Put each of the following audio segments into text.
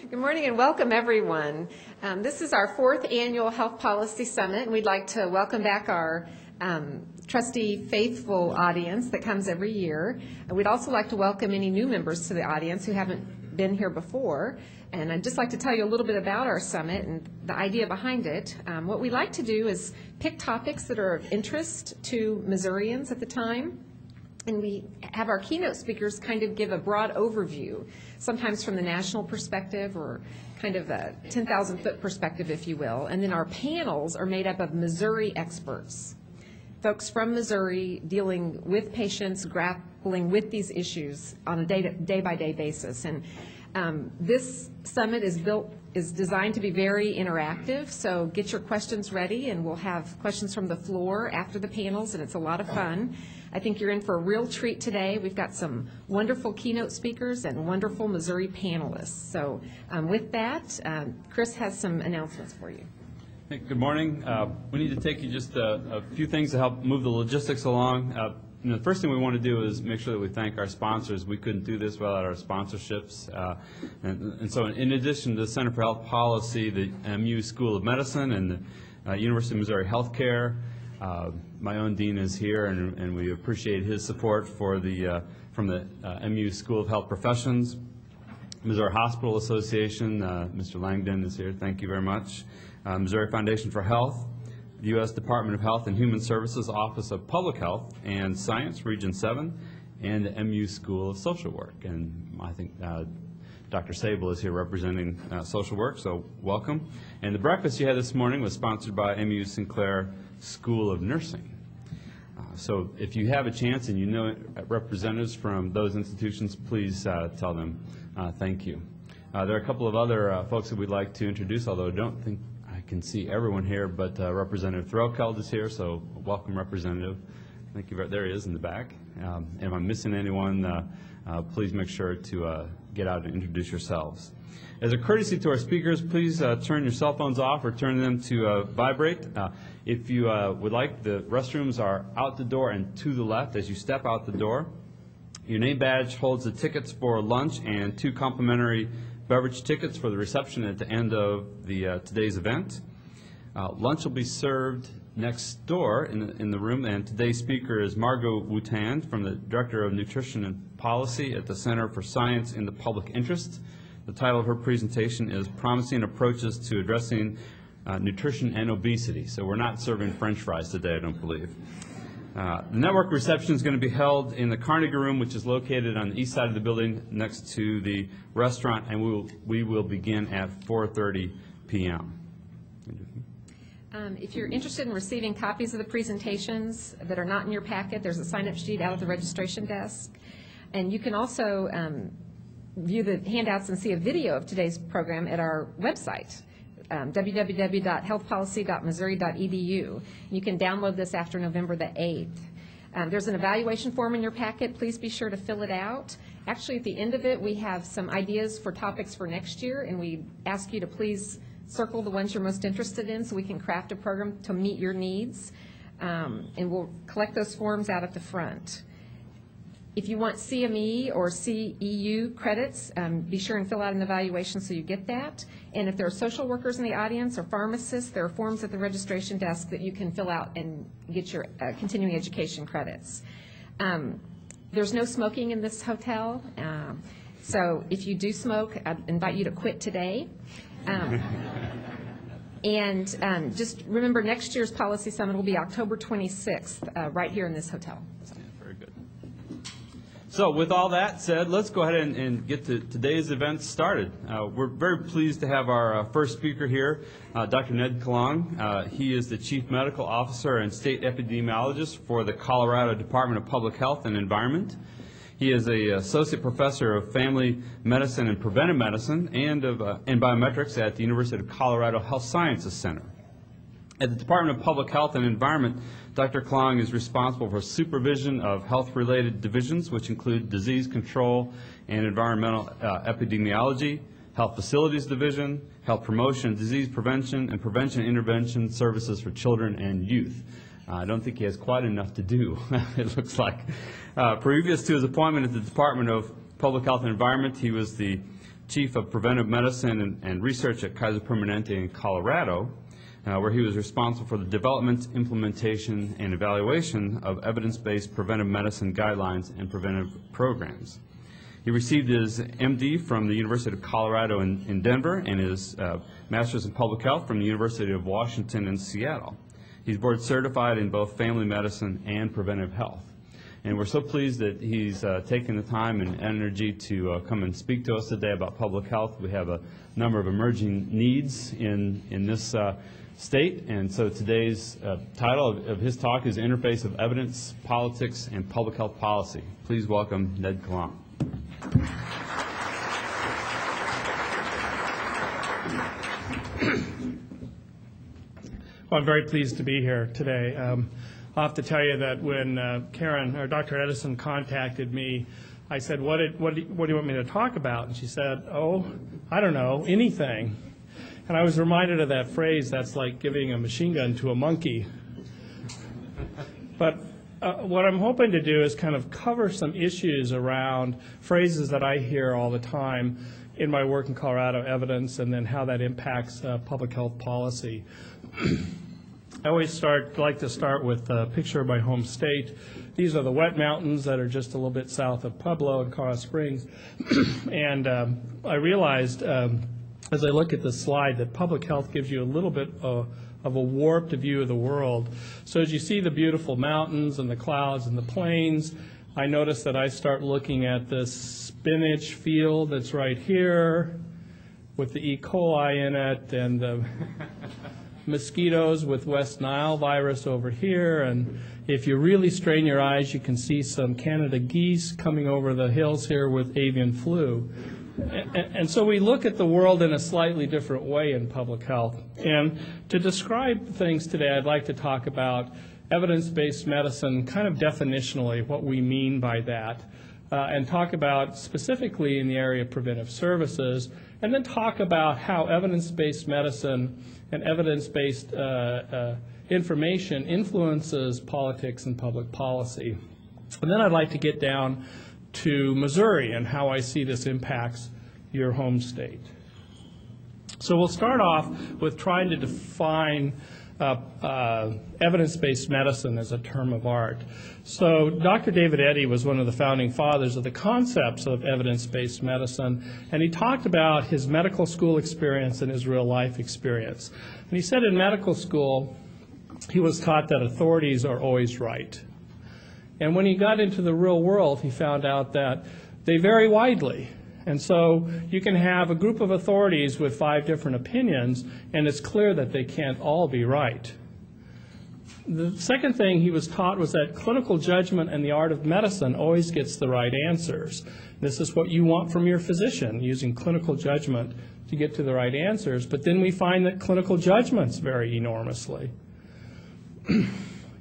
Good morning and welcome, everyone. This is our fourth annual Health Policy Summit, and we'd like to welcome back our trustee faithful audience that comes every year. And we'd also like to welcome any new members to the audience who haven't been here before. And I'd just like to tell you a little bit about our summit and the idea behind it. What we like to do is pick topics that are of interest to Missourians at the time. And we have our keynote speakers kind of give a broad overview, sometimes from the national perspective or kind of a 10,000-foot perspective, if you will. And then our panels are made up of Missouri experts, folks from Missouri dealing with patients, grappling with these issues on a day-by-day basis. And this summit is designed to be very interactive, so get your questions ready, and we'll have questions from the floor after the panels, and it's a lot of fun. I think you're in for a real treat today. We've got some wonderful keynote speakers and wonderful Missouri panelists. So with that, Chris has some announcements for you. Hey, good morning. We need to take you just a few things to help move the logistics along. The first thing we want to do is make sure that we thank our sponsors. We couldn't do this without our sponsorships. And so in addition to the Center for Health Policy, the MU School of Medicine, and the University of Missouri Healthcare, my own dean is here, and we appreciate his support for from the MU School of Health Professions. Missouri Hospital Association, Mr. Langdon is here. Thank you very much. Missouri Foundation for Health, the U.S. Department of Health and Human Services Office of Public Health and Science, Region 7, and the MU School of Social Work. And I think Dr. Sable is here representing social work, so welcome. And the breakfast you had this morning was sponsored by MU Sinclair School of Nursing. So if you have a chance and you know representatives from those institutions, please tell them thank you. There are a couple of other folks that we'd like to introduce, although I don't think I can see everyone here, but Representative Threlkeld is here, so welcome, Representative. Thank you. There he is in the back. If I'm missing anyone, please make sure to get out and introduce yourselves. As a courtesy to our speakers, please turn your cell phones off or turn them to vibrate. If you would like, the restrooms are out the door and to the left as you step out the door. Your name badge holds the tickets for lunch and 2 complimentary beverage tickets for the reception at the end of today's event. Lunch will be served next door in the room, and today's speaker is Margot Wutand from the Director of Nutrition and Policy at the Center for Science in the Public Interest. The title of her presentation is Promising Approaches to Addressing Nutrition and Obesity. So we're not serving French fries today, I don't believe. The network reception is going to be held in the Carnegie Room, which is located on the east side of the building next to the restaurant, and we will begin at 4:30 p.m. If you're interested in receiving copies of the presentations that are not in your packet, there's a sign-up sheet out at the registration desk. And you can also view the handouts and see a video of today's program at our website, www.healthpolicy.missouri.edu. You can download this after November the 8th. There's an evaluation form in your packet. Please be sure to fill it out. Actually, at the end of it, we have some ideas for topics for next year, and we ask you to please circle the ones you're most interested in so we can craft a program to meet your needs. And we'll collect those forms out at the front. If you want CME or CEU credits, be sure and fill out an evaluation so you get that. And if there are social workers in the audience or pharmacists, there are forms at the registration desk that you can fill out and get your continuing education credits. There's no smoking in this hotel, so if you do smoke, I invite you to quit today. And just remember, next year's Policy Summit will be October 26th, right here in this hotel. So with all that said, let's go ahead and get to today's event started. We're very pleased to have our first speaker here, Dr. Ned Colonge. He is the Chief Medical Officer and State Epidemiologist for the Colorado Department of Public Health and Environment. He is an Associate Professor of Family Medicine and Preventive Medicine and Biometrics at the University of Colorado Health Sciences Center. At the Department of Public Health and Environment, Dr. Colonge is responsible for supervision of health-related divisions, which include disease control and environmental epidemiology, health facilities division, health promotion, disease prevention, and prevention intervention services for children and youth. I don't think he has quite enough to do, it looks like. Previous to his appointment at the Department of Public Health and Environment, he was the Chief of Preventive Medicine and Research at Kaiser Permanente in Colorado, where he was responsible for the development, implementation, and evaluation of evidence-based preventive medicine guidelines and preventive programs. He received his MD from the University of Colorado in Denver and his Master's in Public Health from the University of Washington in Seattle. He's board certified in both family medicine and preventive health. And we're so pleased that he's taken the time and energy to come and speak to us today about public health. We have a number of emerging needs in this state, and so today's title of his talk is Interface of Evidence, Politics, and Public Health Policy. Please welcome Ned Colonge. Well, I'm very pleased to be here today. I'll have to tell you that when Karen, or Dr. Edison, contacted me, I said, what do you want me to talk about? And she said, oh, I don't know, anything. And I was reminded of that phrase, that's like giving a machine gun to a monkey. But what I'm hoping to do is kind of cover some issues around phrases that I hear all the time in my work in Colorado evidence, and then how that impacts public health policy. I always like to start with a picture of my home state. These are the wet mountains that are just a little bit south of Pueblo and Colorado Springs. And I realized as I look at this slide that public health gives you a little bit of a warped view of the world. So as you see the beautiful mountains and the clouds and the plains, I notice that I start looking at this spinach field that's right here with the E. coli in it, and the mosquitoes with West Nile virus over here, and if you really strain your eyes, you can see some Canada geese coming over the hills here with avian flu. And so we look at the world in a slightly different way in public health. And to describe things today, I'd like to talk about evidence-based medicine, kind of definitionally, what we mean by that, and talk about specifically in the area of preventive services, and then talk about how evidence-based medicine and evidence-based information influences politics and public policy. And then I'd like to get down to Missouri and how I see this impacts your home state. So we'll start off with trying to define evidence-based medicine as a term of art. So Dr. David Eddy was one of the founding fathers of the concepts of evidence-based medicine, and he talked about his medical school experience and his real-life experience. And he said in medical school, he was taught that authorities are always right. And when he got into the real world, he found out that they vary widely. And so you can have a group of authorities with 5 different opinions, and it's clear that they can't all be right. The second thing he was taught was that clinical judgment and the art of medicine always gets the right answers. This is what you want from your physician, using clinical judgment to get to the right answers. But then we find that clinical judgments vary enormously.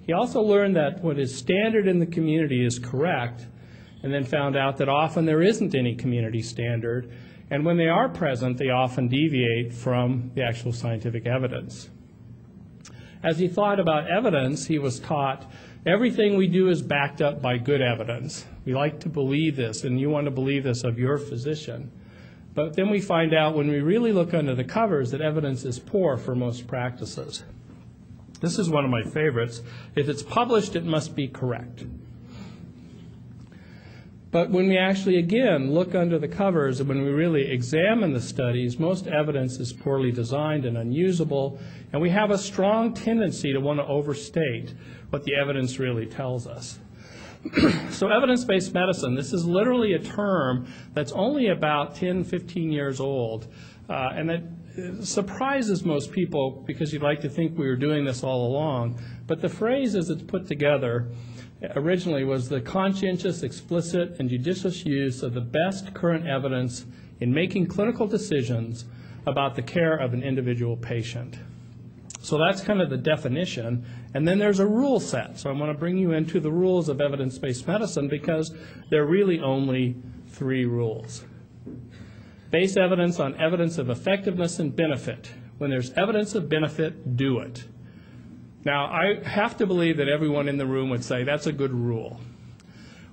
He also learned that what is standard in the community is correct, and then found out that often there isn't any community standard, and when they are present, they often deviate from the actual scientific evidence. As he thought about evidence, he was taught everything we do is backed up by good evidence. We like to believe this, and you want to believe this of your physician. But then we find out when we really look under the covers that evidence is poor for most practices. This is one of my favorites. If it's published, it must be correct. But when we actually, again, look under the covers and when we really examine the studies, most evidence is poorly designed and unusable, and we have a strong tendency to want to overstate what the evidence really tells us. So evidence-based medicine, this is literally a term that's only about 10, 15 years old, and that surprises most people because you'd like to think we were doing this all along. But the phrase as it's put together originally was the conscientious, explicit, and judicious use of the best current evidence in making clinical decisions about the care of an individual patient. So that's kind of the definition. And then there's a rule set. So I want to bring you into the rules of evidence-based medicine because there are really only 3 rules. Base evidence on evidence of effectiveness and benefit. When there's evidence of benefit, do it. Now, I have to believe that everyone in the room would say that's a good rule.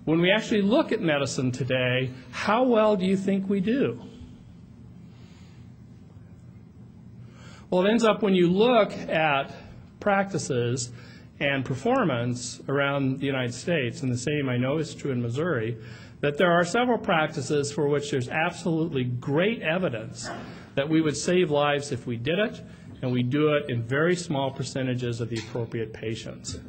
When we actually look at medicine today, how well do you think we do? Well, it ends up when you look at practices and performance around the United States, and the same I know is true in Missouri, that there are several practices for which there's absolutely great evidence that we would save lives if we did it, and we do it in very small percentages of the appropriate patients.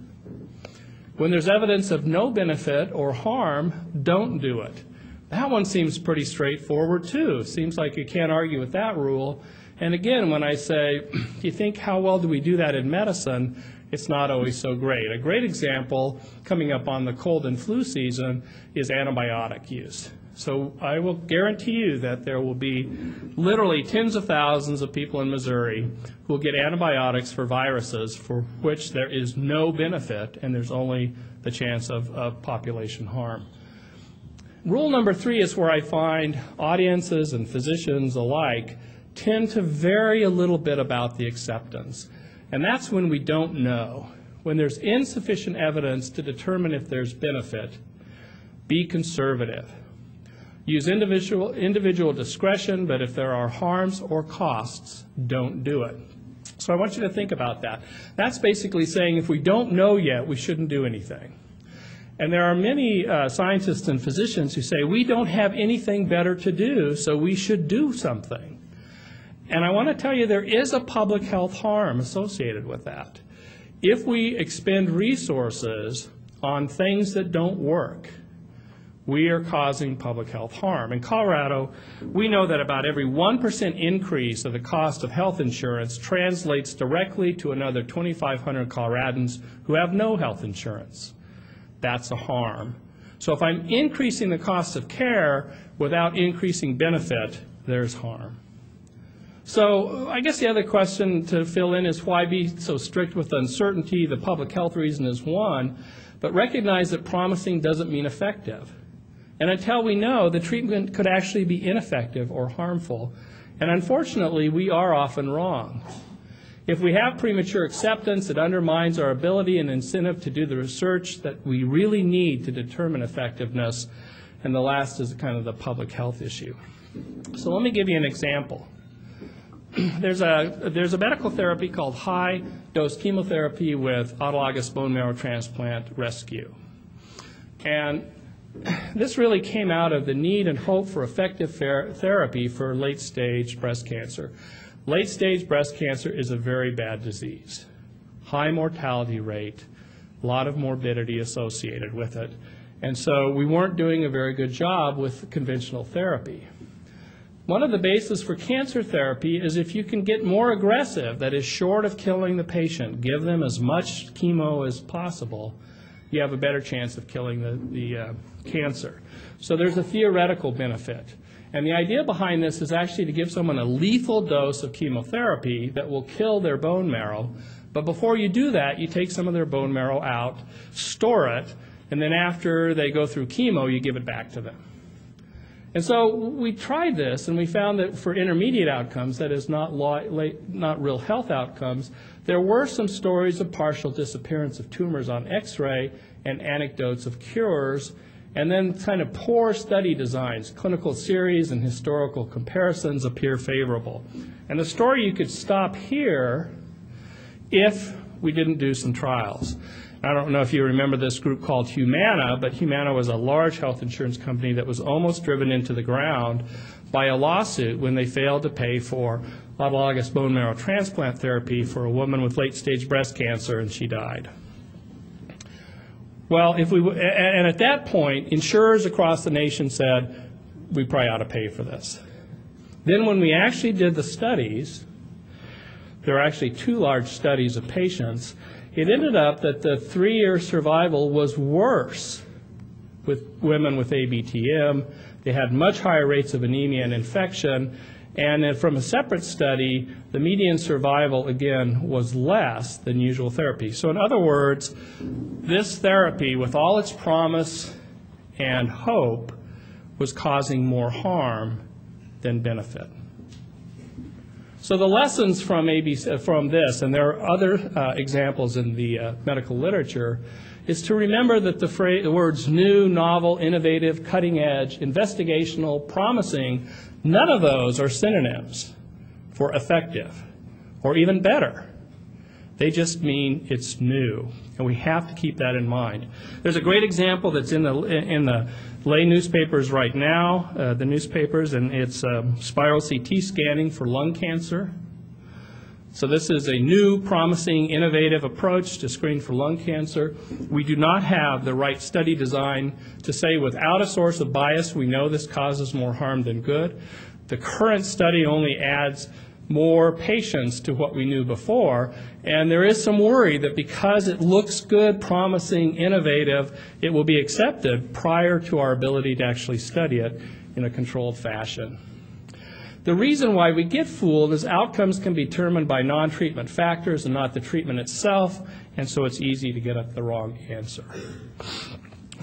When there's evidence of no benefit or harm, don't do it. That one seems pretty straightforward too. Seems like you can't argue with that rule. And again, when I say, do you think how well do we do that in medicine, it's not always so great. A great example coming up on the cold and flu season is antibiotic use. So I will guarantee you that there will be literally tens of thousands of people in Missouri who will get antibiotics for viruses for which there is no benefit and there's only the chance of population harm. Rule number 3 is where I find audiences and physicians alike tend to vary a little bit about the acceptance. And that's when we don't know. When there's insufficient evidence to determine if there's benefit, be conservative. Use individual discretion, but if there are harms or costs, don't do it. So I want you to think about that. That's basically saying if we don't know yet, we shouldn't do anything. And there are many scientists and physicians who say we don't have anything better to do, so we should do something. And I want to tell you there is a public health harm associated with that. If we expend resources on things that don't work, we are causing public health harm. In Colorado, we know that about every 1% increase of the cost of health insurance translates directly to another 2,500 Coloradans who have no health insurance. That's a harm. So if I'm increasing the cost of care without increasing benefit, there's harm. So I guess the other question to fill in is why be so strict with uncertainty? The public health reason is one, but recognize that promising doesn't mean effective. And until we know, the treatment could actually be ineffective or harmful. And unfortunately, we are often wrong. If we have premature acceptance, it undermines our ability and incentive to do the research that we really need to determine effectiveness. And the last is kind of the public health issue. So let me give you an example. There's a medical therapy called high-dose chemotherapy with autologous bone marrow transplant rescue. And this really came out of the need and hope for effective therapy for late-stage breast cancer. Late-stage breast cancer is a very bad disease. High mortality rate, a lot of morbidity associated with it. And so we weren't doing a very good job with conventional therapy. One of the bases for cancer therapy is if you can get more aggressive, that is short of killing the patient, give them as much chemo as possible, you have a better chance of killing the cancer. So there's a theoretical benefit. And the idea behind this is actually to give someone a lethal dose of chemotherapy that will kill their bone marrow. But before you do that, you take some of their bone marrow out, store it, and then after they go through chemo, you give it back to them. And so we tried this, and we found that for intermediate outcomes, that is not real health outcomes, there were some stories of partial disappearance of tumors on X-ray and anecdotes of cures, and then kind of poor study designs, clinical series and historical comparisons appear favorable. And the story you could stop here if we didn't do some trials. I don't know if you remember this group called Humana, but Humana was a large health insurance company that was almost driven into the ground by a lawsuit when they failed to pay for autologous bone marrow transplant therapy for a woman with late-stage breast cancer, and she died. Well, and at that point, insurers across the nation said, we probably ought to pay for this. Then when we actually did the studies, there were actually 2 large studies of patients. It ended up that the 3-year survival was worse with women with ABTM. They had much higher rates of anemia and infection. And then from a separate study, the median survival, again, was less than usual therapy. So in other words, this therapy, with all its promise and hope, was causing more harm than benefit. So the lessons from this, and there are other examples in the medical literature, is to remember that the words new, novel, innovative, cutting edge, investigational, promising, none of those are synonyms for effective or even better. They just mean it's new, and we have to keep that in mind. There's a great example that's in the lay newspapers right now, the newspapers, and it's spiral CT scanning for lung cancer. So this is a new, promising, innovative approach to screen for lung cancer. We do not have the right study design to say without a source of bias, we know this causes more harm than good. The current study only adds more patients to what we knew before, and there is some worry that because it looks good, promising, innovative, it will be accepted prior to our ability to actually study it in a controlled fashion. The reason why we get fooled is outcomes can be determined by non-treatment factors and not the treatment itself, and so it's easy to get at the wrong answer.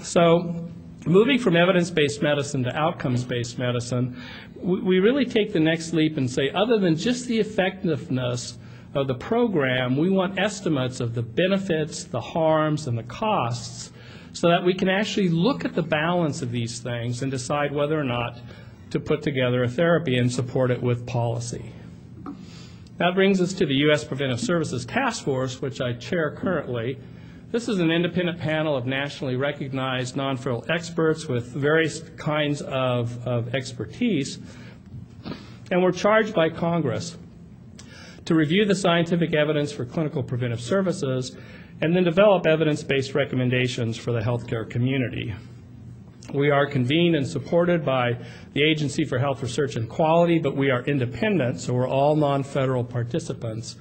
So moving from evidence-based medicine to outcomes-based medicine, we really take the next leap and say, other than just the effectiveness of the program, we want estimates of the benefits, the harms, and the costs so that we can actually look at the balance of these things and decide whether or not to put together a therapy and support it with policy. That brings us to the U.S. Preventive Services Task Force, which I chair currently. This is an independent panel of nationally recognized non-federal experts with various kinds of expertise, and we're charged by Congress to review the scientific evidence for clinical preventive services and then develop evidence-based recommendations for the healthcare community. We are convened and supported by the Agency for Health Research and Quality, but we are independent, so we're all non-federal participants.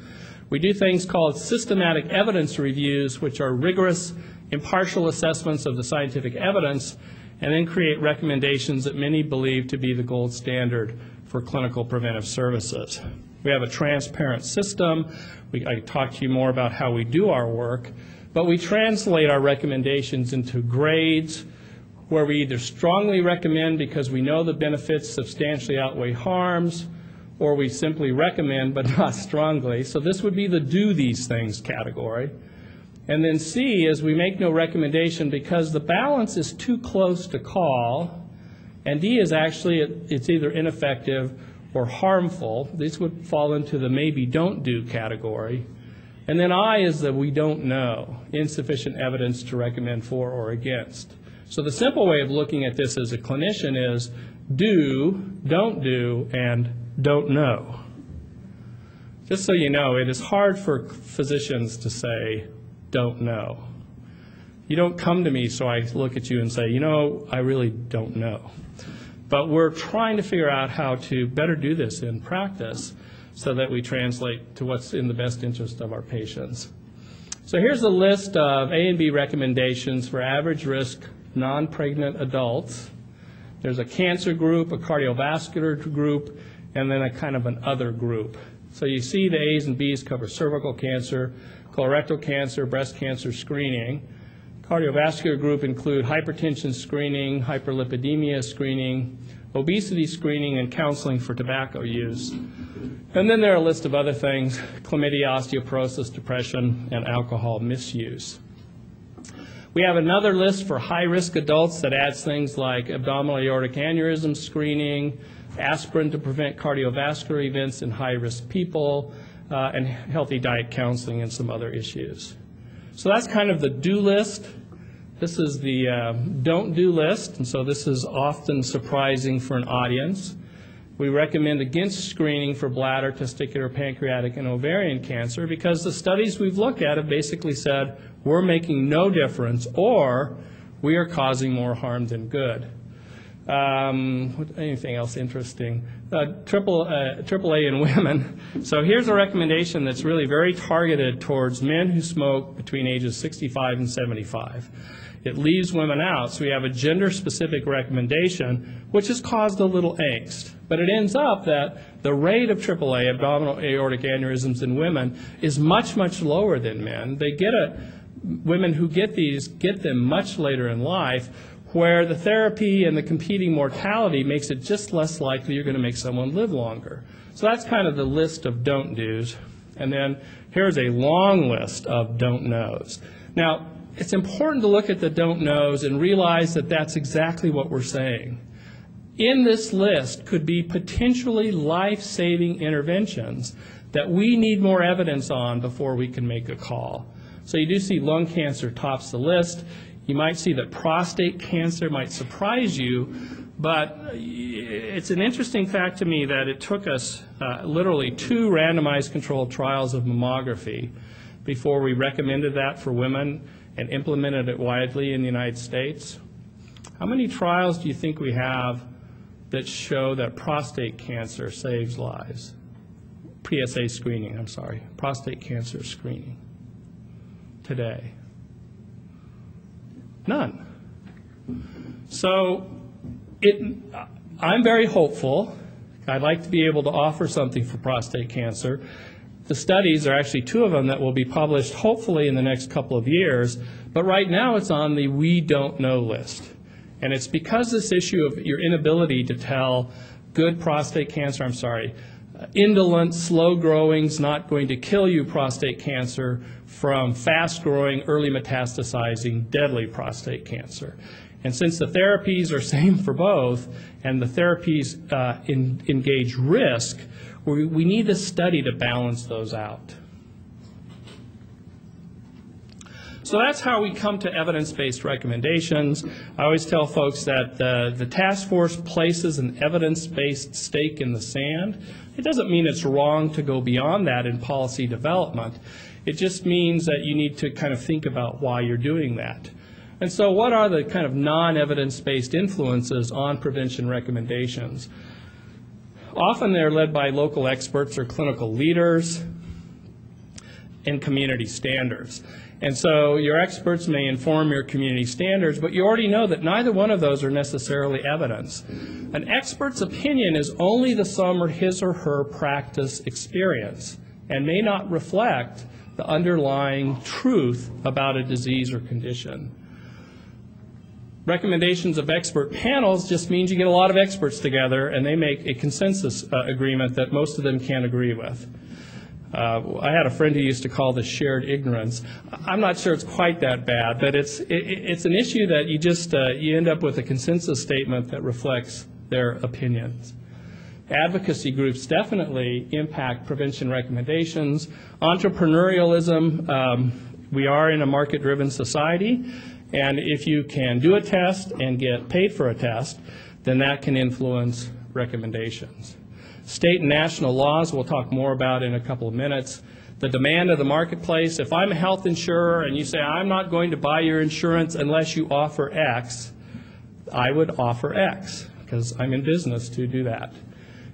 We do things called systematic evidence reviews, which are rigorous, impartial assessments of the scientific evidence, and then create recommendations that many believe to be the gold standard for clinical preventive services. We have a transparent system. I talk to you more about how we do our work, but we translate our recommendations into grades where we either strongly recommend because we know the benefits substantially outweigh harms, or we simply recommend but not strongly. So this would be the do these things category. And then C is we make no recommendation because the balance is too close to call. And D is actually it's either ineffective or harmful. These would fall into the maybe don't do category. And then I is the we don't know, insufficient evidence to recommend for or against. So the simple way of looking at this as a clinician is do, don't do, and don't know. Just so you know, it is hard for physicians to say, don't know. You don't come to me so I look at you and say, you know, I really don't know. But we're trying to figure out how to better do this in practice so that we translate to what's in the best interest of our patients. So here's a list of A and B recommendations for average risk non-pregnant adults. There's a cancer group, a cardiovascular group, and then a kind of an other group. So you see the A's and B's cover cervical cancer, colorectal cancer, breast cancer screening. Cardiovascular group include hypertension screening, hyperlipidemia screening, obesity screening, and counseling for tobacco use. And then there are a list of other things: chlamydia, osteoporosis, depression, and alcohol misuse. We have another list for high-risk adults that adds things like abdominal aortic aneurysm screening, aspirin to prevent cardiovascular events in high-risk people, and healthy diet counseling and some other issues. So that's kind of the do list. This is the don't do list, and so this is often surprising for an audience. We recommend against screening for bladder, testicular, pancreatic, and ovarian cancer because the studies we've looked at have basically said we're making no difference or we are causing more harm than good. Anything else interesting? AAA in women. So here's a recommendation that's really very targeted towards men who smoke between ages 65 and 75. It leaves women out, so we have a gender-specific recommendation, which has caused a little angst. But it ends up that the rate of AAA, abdominal aortic aneurysms in women, is much, much lower than men. Women who get these get them much later in life, where the therapy and the competing mortality makes it just less likely you're going to make someone live longer. So that's kind of the list of don't do's. And then here's a long list of don't knows. Now, it's important to look at the don't knows and realize that that's exactly what we're saying. In this list could be potentially life-saving interventions that we need more evidence on before we can make a call. So you do see lung cancer tops the list. You might see that prostate cancer might surprise you, but it's an interesting fact to me that it took us literally 2 randomized controlled trials of mammography before we recommended that for women and implemented it widely in the United States. How many trials do you think we have that show that prostate cancer saves lives? PSA screening, I'm sorry, prostate cancer screening today? None. So I'm very hopeful. I'd like to be able to offer something for prostate cancer. The studies are actually 2 of them that will be published hopefully in the next couple of years, but right now it's on the we don't know list. And it's because this issue of your inability to tell good prostate cancer, indolent, slow-growing, not going to kill you prostate cancer from fast-growing, early metastasizing, deadly prostate cancer. And since the therapies are same for both, and the therapies engage risk, we need a study to balance those out. So that's how we come to evidence-based recommendations. I always tell folks that the task force places an evidence-based stake in the sand. It doesn't mean it's wrong to go beyond that in policy development. It just means that you need to kind of think about why you're doing that. And so what are the kind of non-evidence-based influences on prevention recommendations? Often they're led by local experts or clinical leaders and community standards. And so your experts may inform your community standards, but you already know that neither one of those are necessarily evidence. An expert's opinion is only the sum of his or her practice experience and may not reflect the underlying truth about a disease or condition. Recommendations of expert panels just means you get a lot of experts together and they make a consensus agreement that most of them can't agree with. I had a friend who used to call this shared ignorance. I'm not sure it's quite that bad, but it's an issue that you just you end up with a consensus statement that reflects their opinions. Advocacy groups definitely impact prevention recommendations. Entrepreneurialism, we are in a market-driven society, and if you can do a test and get paid for a test, then that can influence recommendations. State and national laws we'll talk more about in a couple of minutes. The demand of the marketplace. If I'm a health insurer and you say, I'm not going to buy your insurance unless you offer X, I would offer X because I'm in business to do that.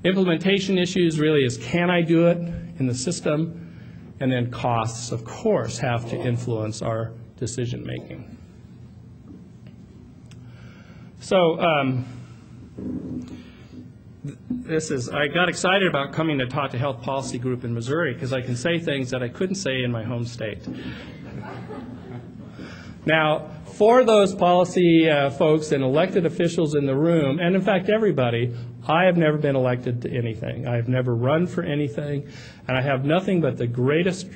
Implementation issues really is, can I do it in the system? And then costs, of course, have to influence our decision making. So I got excited about coming to talk to Health Policy Group in Missouri because I can say things that I couldn't say in my home state. Now, for those policy folks and elected officials in the room, and in fact everybody, I have never been elected to anything. I have never run for anything, and I have nothing but the greatest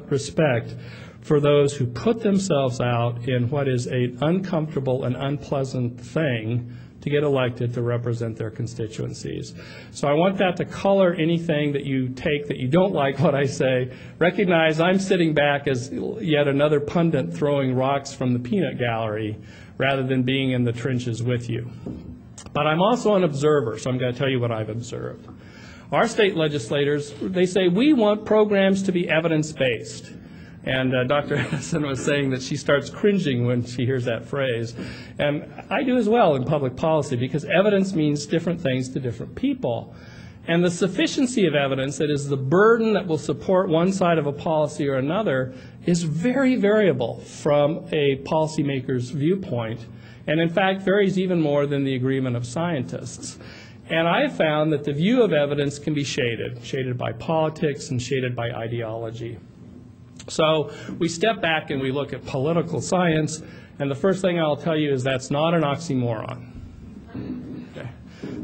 respect for those who put themselves out in what is an uncomfortable and unpleasant thing to get elected to represent their constituencies. So I want that to color anything that you take that you don't like what I say. Recognize I'm sitting back as yet another pundit throwing rocks from the peanut gallery rather than being in the trenches with you. But I'm also an observer, so I'm going to tell you what I've observed. Our state legislators, they say we want programs to be evidence-based. And Dr. Edison was saying that she starts cringing when she hears that phrase. And I do as well in public policy because evidence means different things to different people. And the sufficiency of evidence, that is the burden that will support one side of a policy or another, is very variable from a policymaker's viewpoint. And in fact varies even more than the agreement of scientists. And I have found that the view of evidence can be shaded by politics and shaded by ideology. So we step back and we look at political science, and the first thing I'll tell you is that's not an oxymoron. Okay.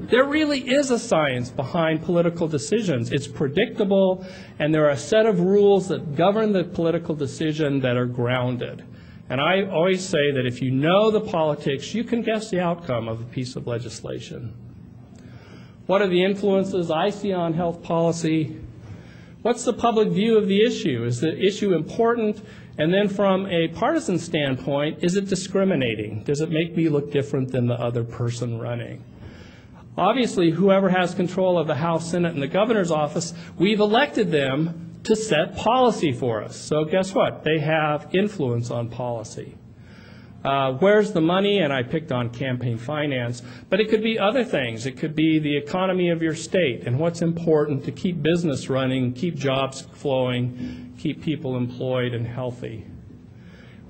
There really is a science behind political decisions. It's predictable, and there are a set of rules that govern the political decision that are grounded. And I always say that if you know the politics, you can guess the outcome of a piece of legislation. What are the influences I see on health policy? What's the public view of the issue? Is the issue important? And then from a partisan standpoint, is it discriminating? Does it make me look different than the other person running? Obviously, whoever has control of the House, Senate, and the governor's office, we've elected them to set policy for us. So guess what? They have influence on policy. Where's the money? And I picked on campaign finance, but it could be other things. It could be the economy of your state and what's important to keep business running, keep jobs flowing, keep people employed and healthy.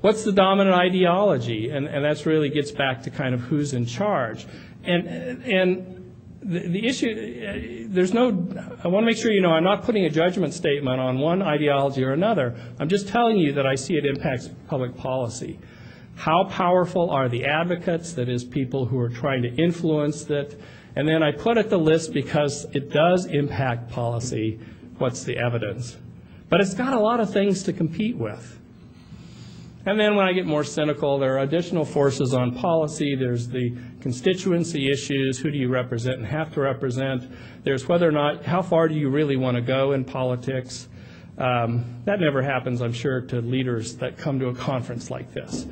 What's the dominant ideology? And that's really gets back to kind of who's in charge. And the issue, I want to make sure you know I'm not putting a judgment statement on one ideology or another. I'm just telling you that I see it impacts public policy. How powerful are the advocates, that is, people who are trying to influence that? And then I put it the list because it does impact policy. What's the evidence? But it's got a lot of things to compete with. And then when I get more cynical, there are additional forces on policy. There's the constituency issues. Who do you represent and have to represent? There's whether or not, how far do you really want to go in politics? That never happens, I'm sure, to leaders that come to a conference like this.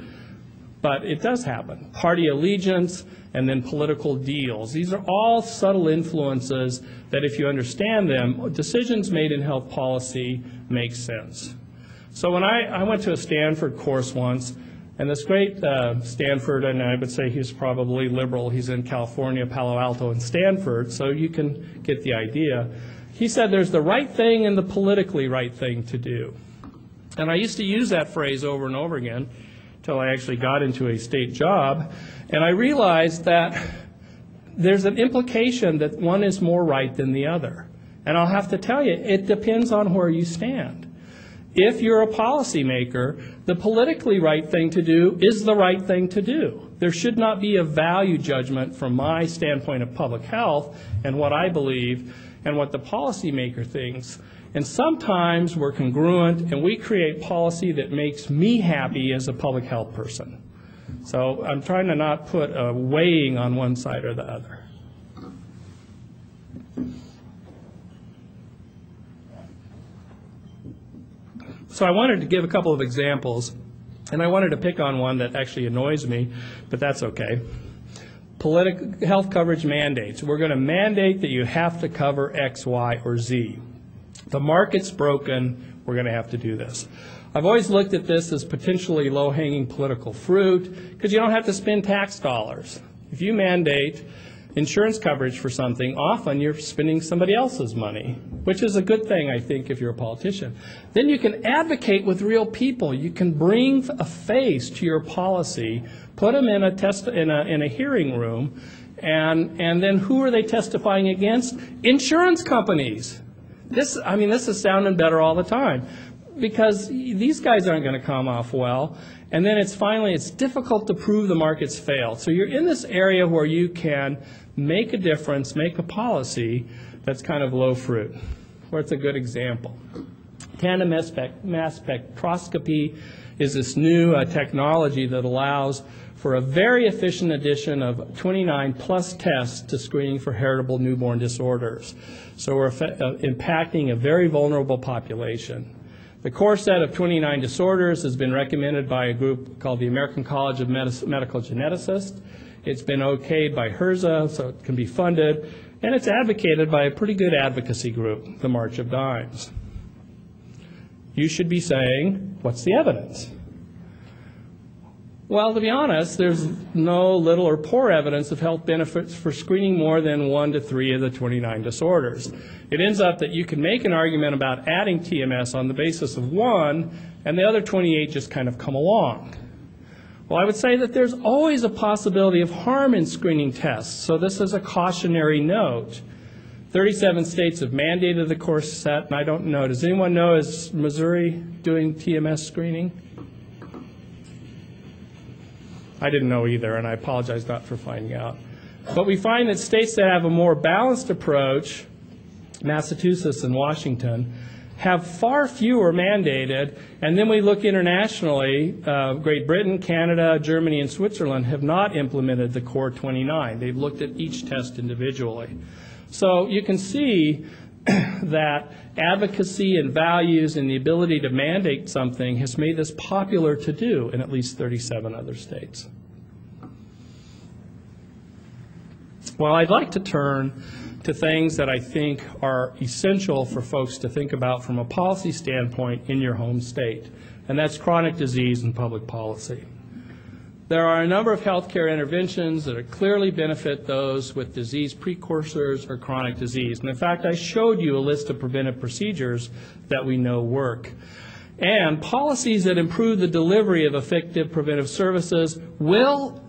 But it does happen. Party allegiance and then political deals. These are all subtle influences that if you understand them, decisions made in health policy make sense. So when I went to a Stanford course once, and this great Stanford, and I would say he's probably liberal, he's in California, Palo Alto, and Stanford, so you can get the idea. He said there's the right thing and the politically right thing to do. And I used to use that phrase over and over again until I actually got into a state job, and I realized that there's an implication that one is more right than the other. And I'll have to tell you, it depends on where you stand. If you're a policymaker, the politically right thing to do is the right thing to do. There should not be a value judgment from my standpoint of public health and what I believe and what the policymaker thinks. And sometimes we're congruent and we create policy that makes me happy as a public health person. So I'm trying to not put a weighing on one side or the other. So I wanted to give a couple of examples, and I wanted to pick on one that actually annoys me, but that's okay. Health coverage mandates. We're going to mandate that you have to cover X, Y, or Z. The market's broken. We're going to have to do this. I've always looked at this as potentially low-hanging political fruit because you don't have to spend tax dollars. If you mandate insurance coverage for something, often you're spending somebody else's money, which is a good thing, I think, if you're a politician. Then you can advocate with real people. You can bring a face to your policy, put them in a hearing room, and then who are they testifying against? Insurance companies. This is sounding better all the time because these guys aren't going to come off well. And then it's difficult to prove the market's failed. So you're in this area where you can make a difference, make a policy that's kind of low fruit. Where it's a good example. Tandem mass spectroscopy is this new technology that allows for a very efficient addition of 29 plus tests to screening for heritable newborn disorders. So we're impacting a very vulnerable population. The core set of 29 disorders has been recommended by a group called the American College of Medical Geneticists. It's been okayed by HRSA, so it can be funded, and it's advocated by a pretty good advocacy group, the March of Dimes. You should be saying, what's the evidence? Well, to be honest, there's no little or poor evidence of health benefits for screening more than 1 to 3 of the 29 disorders. It ends up that you can make an argument about adding TMS on the basis of 1, and the other 28 just kind of come along. Well, I would say that there's always a possibility of harm in screening tests, so this is a cautionary note. 37 states have mandated the core set, and I don't know. Does anyone know, is Missouri doing TMS screening? I didn't know either, and I apologize not for finding out. But we find that states that have a more balanced approach, Massachusetts and Washington, have far fewer mandated, and then we look internationally, Great Britain, Canada, Germany, and Switzerland have not implemented the core 29. They've looked at each test individually. So you can see that advocacy and values and the ability to mandate something has made this popular to do in at least 37 other states. Well, I'd like to turn to things that I think are essential for folks to think about from a policy standpoint in your home state, and that's chronic disease and public policy. There are a number of healthcare interventions that clearly benefit those with disease precursors or chronic disease. And in fact, I showed you a list of preventive procedures that we know work. And policies that improve the delivery of effective preventive services will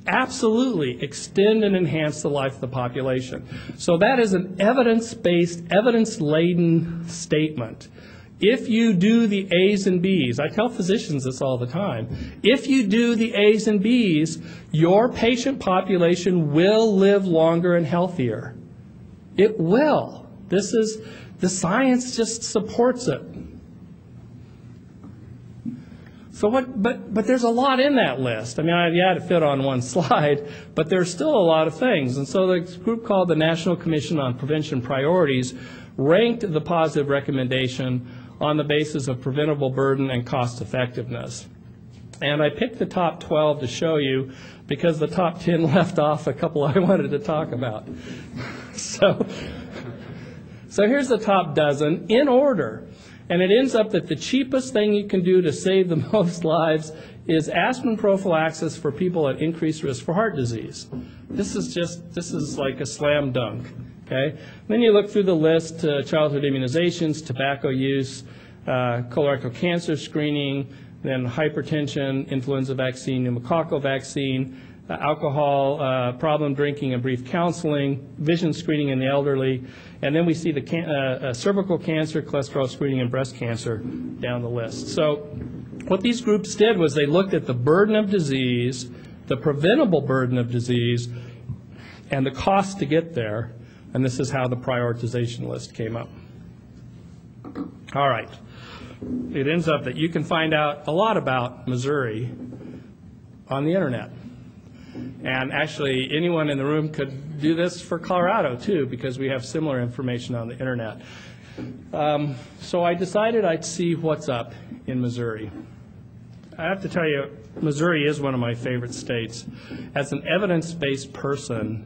absolutely extend and enhance the life of the population. So that is an evidence-based, evidence-laden statement. If you do the A's and B's, I tell physicians this all the time, if you do the A's and B's, your patient population will live longer and healthier. It will. This is, the science just supports it. So but there's a lot in that list. I mean, yeah, it fit on one slide, but there's still a lot of things. And so the group called the National Commission on Prevention Priorities ranked the positive recommendation on the basis of preventable burden and cost effectiveness. And I picked the top 12 to show you because the top 10 left off a couple I wanted to talk about. So here's the top dozen in order. And it ends up that the cheapest thing you can do to save the most lives is aspirin prophylaxis for people at increased risk for heart disease. This is like a slam dunk. Okay? Then you look through the list, childhood immunizations, tobacco use, colorectal cancer screening, then hypertension, influenza vaccine, pneumococcal vaccine, alcohol, problem drinking and brief counseling, vision screening in the elderly, and then we see the cervical cancer, cholesterol screening, and breast cancer down the list. So what these groups did was they looked at the burden of disease, the preventable burden of disease, and the cost to get there. And this is how the prioritization list came up. All right. It ends up that you can find out a lot about Missouri on the internet. And actually, anyone in the room could do this for Colorado, too, because we have similar information on the internet. So I decided I'd see what's up in Missouri. I have to tell you, Missouri is one of my favorite states. As an evidence-based person,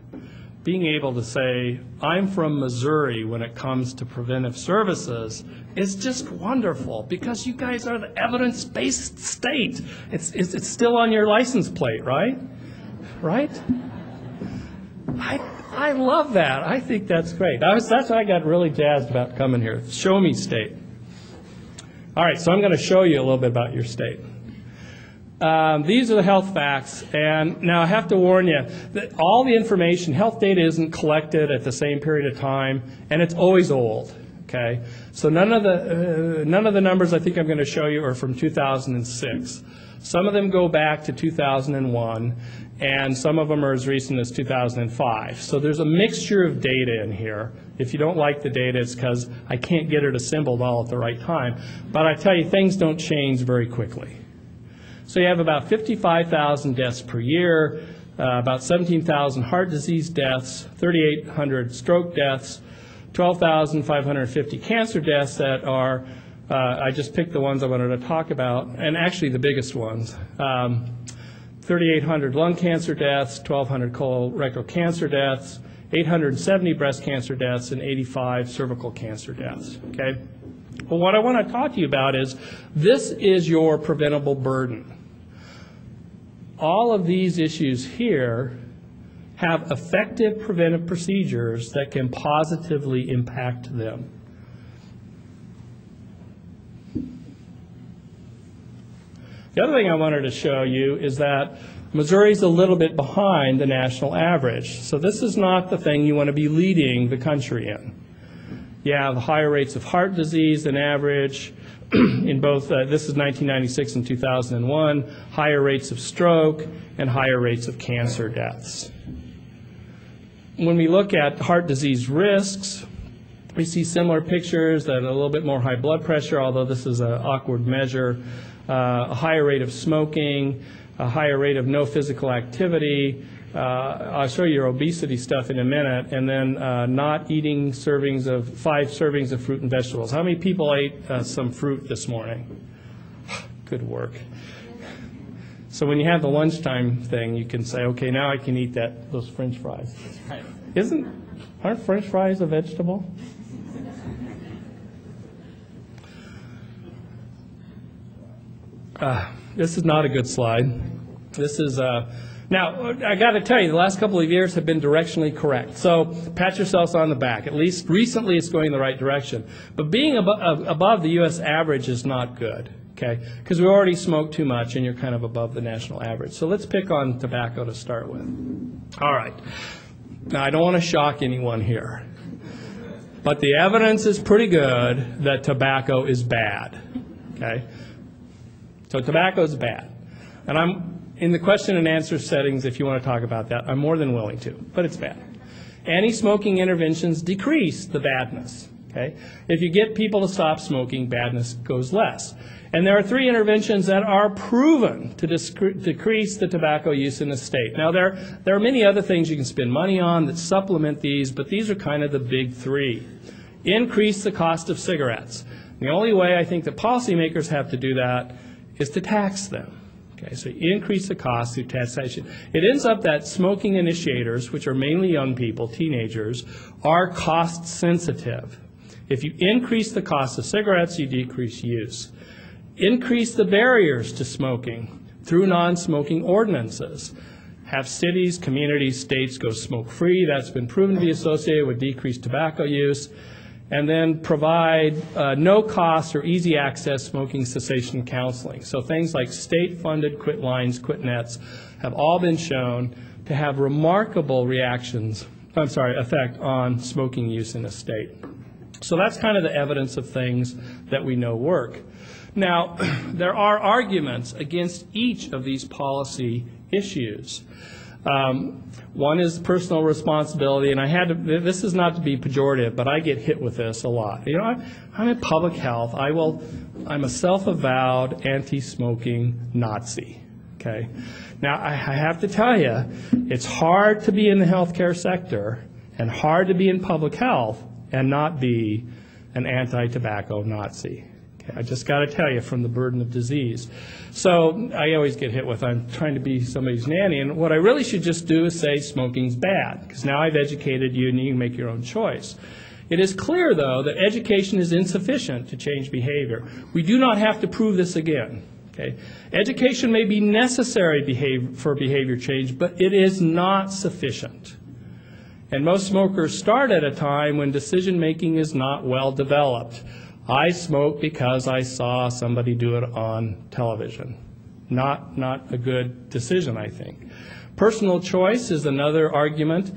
being able to say, I'm from Missouri when it comes to preventive services is just wonderful because you guys are the evidence-based state. It's still on your license plate, right? Right? I love that. I think that's great. That's why I got really jazzed about coming here. Show me state. All right, so I'm going to show you a little bit about your state. These are the health facts, and now I have to warn you that all the information, health data isn't collected at the same period of time, and it's always old, okay? So none of the numbers I think I'm going to show you are from 2006. Some of them go back to 2001, and some of them are as recent as 2005. So there's a mixture of data in here. If you don't like the data, it's because I can't get it assembled all at the right time. But I tell you, things don't change very quickly. So you have about 55,000 deaths per year, about 17,000 heart disease deaths, 3,800 stroke deaths, 12,550 cancer deaths that are, I just picked the ones I wanted to talk about, and actually the biggest ones. 3,800 lung cancer deaths, 1,200 colorectal cancer deaths, 870 breast cancer deaths, and 85 cervical cancer deaths, okay? Well, what I want to talk to you about is this is your preventable burden. All of these issues here have effective preventive procedures that can positively impact them. The other thing I wanted to show you is that Missouri's a little bit behind the national average. So this is not the thing you want to be leading the country in. You have higher rates of heart disease than average in both, this is 1996 and 2001, higher rates of stroke and higher rates of cancer deaths. When we look at heart disease risks, we see similar pictures that a little bit more high blood pressure, although this is an awkward measure, a higher rate of smoking, a higher rate of no physical activity. I'll show you your obesity stuff in a minute, and then not eating 5 servings of fruit and vegetables. How many people ate some fruit this morning? Good work. So when you have the lunchtime thing, you can say, okay, now I can eat those French fries. Aren't French fries a vegetable? This is not a good slide. This is now, I got to tell you, the last couple of years have been directionally correct. So pat yourselves on the back. At least recently it's going in the right direction. But being above the U.S. average is not good, okay? Because we already smoke too much and you're kind of above the national average. So let's pick on tobacco to start with. All right. Now, I don't want to shock anyone here. But the evidence is pretty good that tobacco is bad, okay? So tobacco is bad. And I'm in the question and answer settings, if you want to talk about that, I'm more than willing to, but it's bad. Anti-smoking interventions decrease the badness, okay? If you get people to stop smoking, badness goes less. And there are 3 interventions that are proven to decrease the tobacco use in the state. Now, there are many other things you can spend money on that supplement these, but these are kind of the big 3. Increase the cost of cigarettes. The only way I think that policymakers have to do that is to tax them. Okay, so increase the cost through taxation. It ends up that smoking initiators, which are mainly young people, teenagers, are cost sensitive. If you increase the cost of cigarettes, you decrease use. Increase the barriers to smoking through non-smoking ordinances. Have cities, communities, states go smoke-free. That's been proven to be associated with decreased tobacco use. And then provide no-cost or easy access smoking cessation counseling. So things like state-funded quit lines, quit nets have all been shown to have remarkable effect on smoking use in a state. So that's kind of the evidence of things that we know work. Now, there are arguments against each of these policy issues. One is personal responsibility, and this is not to be pejorative, but I get hit with this a lot. You know, I'm in public health. I'm a self-avowed anti-smoking Nazi, okay? Now, I have to tell you, it's hard to be in the healthcare sector and hard to be in public health and not be an anti-tobacco Nazi. Okay, I just got to tell you, from the burden of disease. So I always get hit with, I'm trying to be somebody's nanny, and what I really should just do is say smoking's bad, because now I've educated you and you can make your own choice. It is clear, though, that education is insufficient to change behavior. We do not have to prove this again. Okay? Education may be necessary for behavior change, but it is not sufficient. And most smokers start at a time when decision-making is not well developed. I smoke because I saw somebody do it on television. Not a good decision, I think. Personal choice is another argument.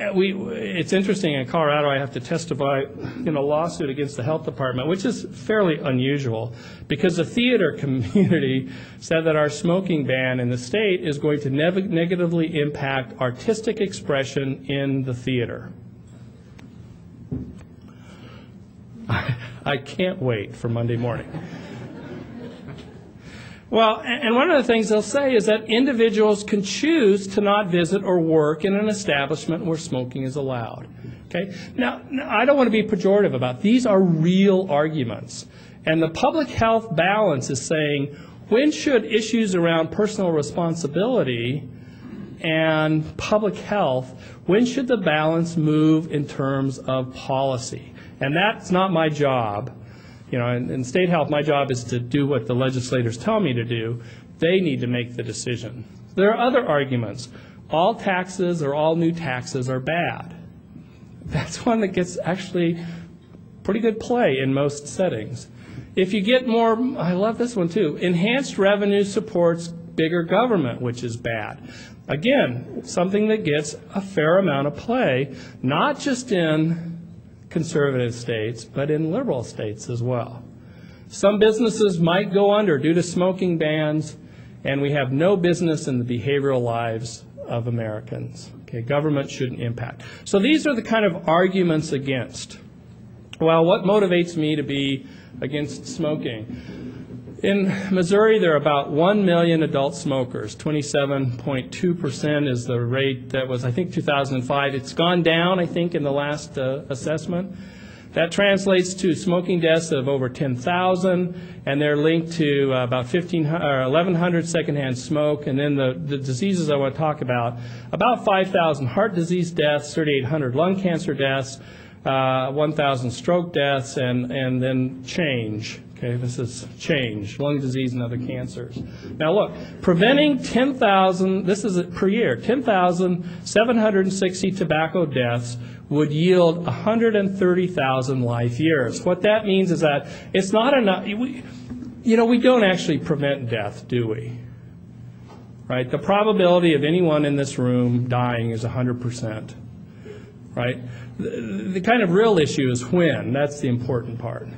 It's interesting, in Colorado I have to testify in a lawsuit against the health department, which is fairly unusual, because the theater community said that our smoking ban in the state is going to negatively impact artistic expression in the theater. I can't wait for Monday morning. Well, and one of the things they'll say is that individuals can choose to not visit or work in an establishment where smoking is allowed. Okay? Now, I don't want to be pejorative about it. These are real arguments. And the public health balance is saying, when should issues around personal responsibility and public health, when should the balance move in terms of policy? And that's not my job. You know, in state health, my job is to do what the legislators tell me to do. They need to make the decision. There are other arguments. All taxes or all new taxes are bad. That's one that gets actually pretty good play in most settings. If you get more, I love this one too, enhanced revenue supports bigger government, which is bad. Again, something that gets a fair amount of play, not just in conservative states, but in liberal states as well. Some businesses might go under due to smoking bans, and we have no business in the behavioral lives of Americans. Okay, government shouldn't impact. So these are the kind of arguments against. Well, what motivates me to be against smoking? In Missouri, there are about 1 million adult smokers. 27.2% is the rate that was, I think, 2005. It's gone down, I think, in the last assessment. That translates to smoking deaths of over 10,000, and they're linked to about 1,100 secondhand smoke. And then the diseases I want to talk about 5,000 heart disease deaths, 3,800 lung cancer deaths, 1,000 stroke deaths, and then change. Okay, this is change, lung disease and other cancers. Now look, preventing 10,000, this is per year, 10,760 tobacco deaths would yield 130,000 life years. What that means is that it's not enough. We don't actually prevent death, do we? Right? The probability of anyone in this room dying is 100%. Right? The kind of real issue is when. That's the important part.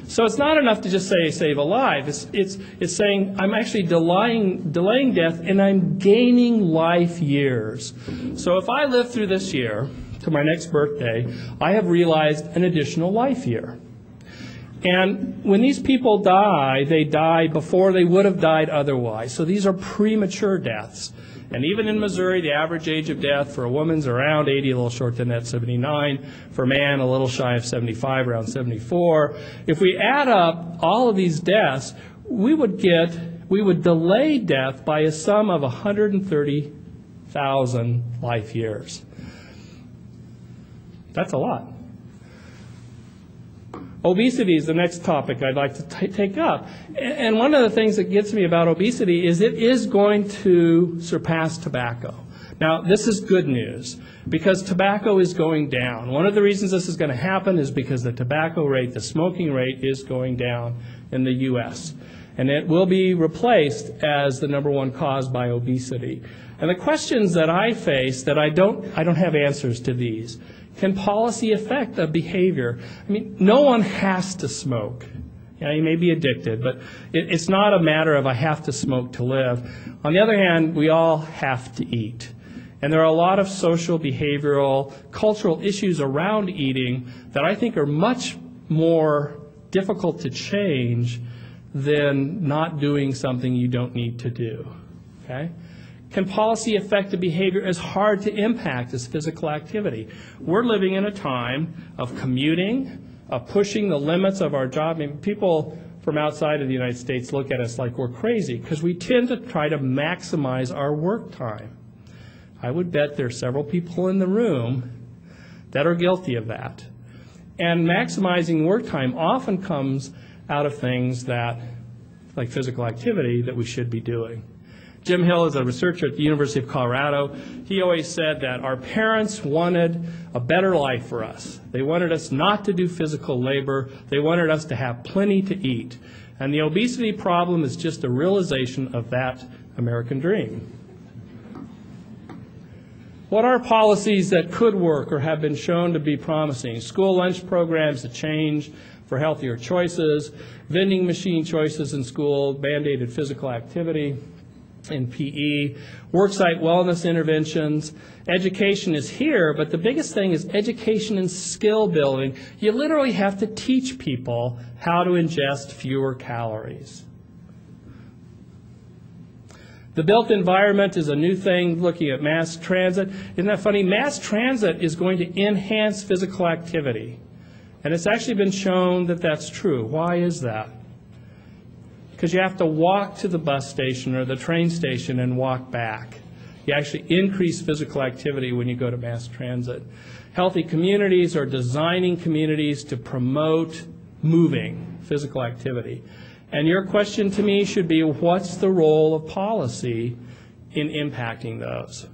So it's not enough to just say save a life. It's saying I'm actually delaying death, and I'm gaining life years. So if I live through this year to my next birthday, I have realized an additional life year. And when these people die, they die before they would have died otherwise. So these are premature deaths. And even in Missouri, the average age of death for a woman's around 80, a little short than that, 79. For a man, a little shy of 75, around 74. If we add up all of these deaths, we would delay death by a sum of 130,000 life years. That's a lot. Obesity is the next topic I'd like to take up. And one of the things that gets me about obesity is it is going to surpass tobacco. Now, this is good news because tobacco is going down. One of the reasons this is going to happen is because the tobacco rate, the smoking rate, is going down in the U.S. And it will be replaced as the #1 cause by obesity. And the questions that I face that I don't have answers to these. Can policy affect a behavior? I mean, no one has to smoke. You may be addicted, but it's not a matter of I have to smoke to live. On the other hand, we all have to eat. And there are a lot of social, behavioral, cultural issues around eating that I think are much more difficult to change than not doing something you don't need to do. Okay? Can policy affect a behavior as hard to impact as physical activity? We're living in a time of commuting, of pushing the limits of our job. I mean, people from outside of the United States look at us like we're crazy because we tend to try to maximize our work time. I would bet there are several people in the room that are guilty of that. And maximizing work time often comes out of things that, like physical activity, that we should be doing. Jim Hill is a researcher at the University of Colorado. He always said that our parents wanted a better life for us. They wanted us not to do physical labor. They wanted us to have plenty to eat. And the obesity problem is just a realization of that American dream. What are policies that could work or have been shown to be promising? School lunch programs to change for healthier choices, vending machine choices in school, mandated physical activity in PE, worksite wellness interventions. Education is here, but the biggest thing is education and skill building. You literally have to teach people how to ingest fewer calories. The built environment is a new thing, looking at mass transit. Isn't that funny? Mass transit is going to enhance physical activity. And it's actually been shown that that's true. Why is that? Because you have to walk to the bus station or the train station and walk back. You actually increase physical activity when you go to mass transit. Healthy communities are designing communities to promote moving physical activity. And your question to me should be, what's the role of policy in impacting those?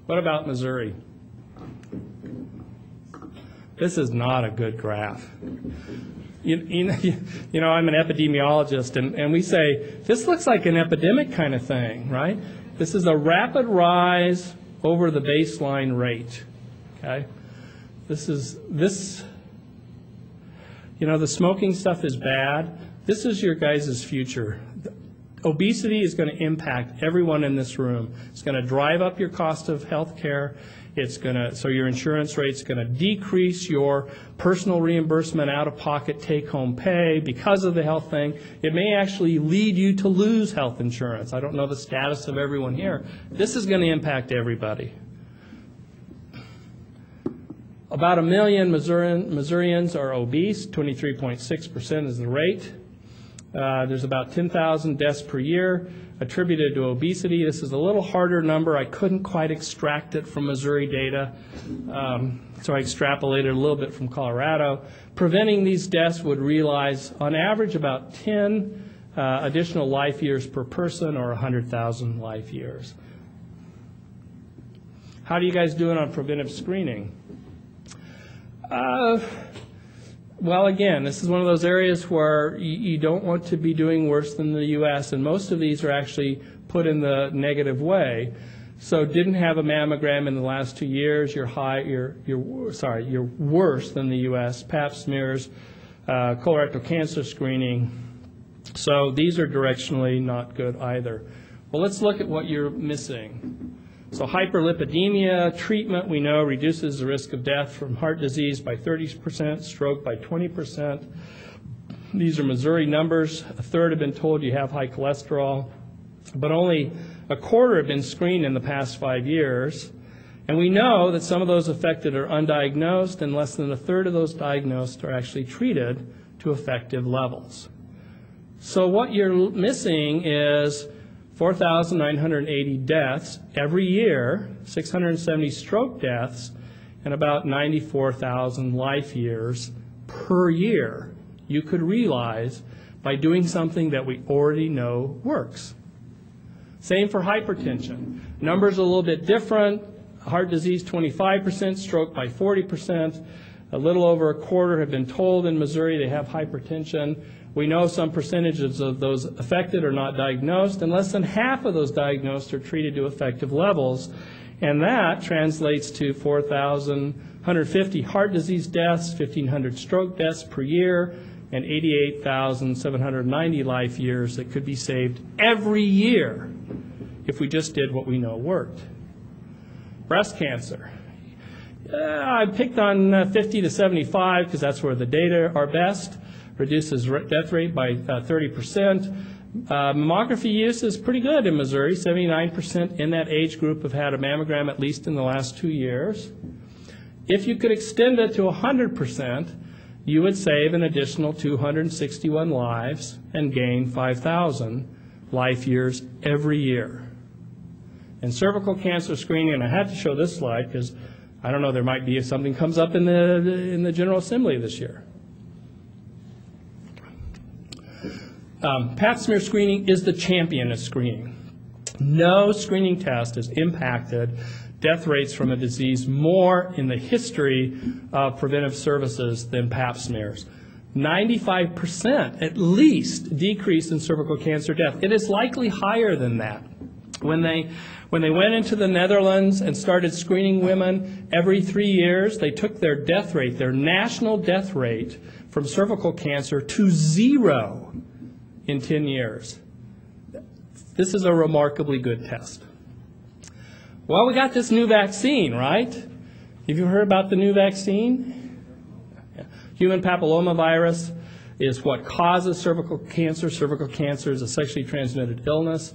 What about Missouri? This is not a good graph. You know, I'm an epidemiologist, and we say, this looks like an epidemic kind of thing, right? This is a rapid rise over the baseline rate, okay? You know, the smoking stuff is bad. This is your guys' future. Obesity is going to impact everyone in this room. It's going to drive up your cost of health care. So your insurance rate's going to decrease your personal reimbursement, out-of-pocket take-home pay because of the health thing. It may actually lead you to lose health insurance. I don't know the status of everyone here. This is going to impact everybody. About 1 million Missourians are obese. 23.6% is the rate. There's about 10,000 deaths per year attributed to obesity. This is a little harder number. I couldn't quite extract it from Missouri data, so I extrapolated a little bit from Colorado. Preventing these deaths would realize, on average, about 10 additional life years per person, or 100,000 life years. How are you guys doing on preventive screening? Well, again, this is one of those areas where you don't want to be doing worse than the U.S., and most of these are actually put in the negative way. So didn't have a mammogram in the last 2 years, you're worse than the U.S. Pap smears, colorectal cancer screening. So these are directionally not good either. Well, let's look at what you're missing. So hyperlipidemia treatment, we know, reduces the risk of death from heart disease by 30%, stroke by 20%. These are Missouri numbers. A third have been told you have high cholesterol, but only a quarter have been screened in the past 5 years. And we know that some of those affected are undiagnosed, and less than a third of those diagnosed are actually treated to effective levels. So what you're missing is 4,980 deaths every year, 670 stroke deaths, and about 94,000 life years per year you could realize by doing something that we already know works. Same for hypertension. Numbers are a little bit different. Heart disease 25%, stroke by 40%. A little over a quarter have been told in Missouri they have hypertension. We know some percentages of those affected are not diagnosed, and less than half of those diagnosed are treated to effective levels. And that translates to 4,150 heart disease deaths, 1,500 stroke deaths per year, and 88,790 life years that could be saved every year if we just did what we know worked. Breast cancer. I picked on 50 to 75 because that's where the data are best. Reduces death rate by 30%. Mammography use is pretty good in Missouri. 79% in that age group have had a mammogram at least in the last 2 years. If you could extend it to 100%, you would save an additional 261 lives and gain 5,000 life years every year. And cervical cancer screening, and I had to show this slide because I don't know, there might be if something comes up in the General Assembly this year. Pap smear screening is the champion of screening. No screening test has impacted death rates from a disease more in the history of preventive services than Pap smears. 95% at least decrease in cervical cancer death. It is likely higher than that. When they went into the Netherlands and started screening women every 3 years, they took their death rate, their national death rate from cervical cancer to 0 in 10 years. This is a remarkably good test. Well, we got this new vaccine, right? Have you heard about the new vaccine? Human papillomavirus is what causes cervical cancer. Cervical cancer is a sexually transmitted illness.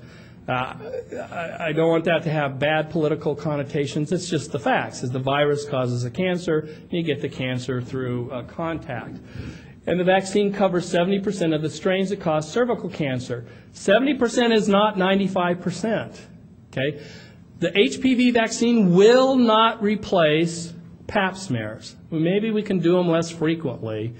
I don't want that to have bad political connotations. It's just the facts. As the virus causes a cancer, you get the cancer through contact. And the vaccine covers 70% of the strains that cause cervical cancer. 70% is not 95%. Okay? The HPV vaccine will not replace Pap smears. Maybe we can do them less frequently,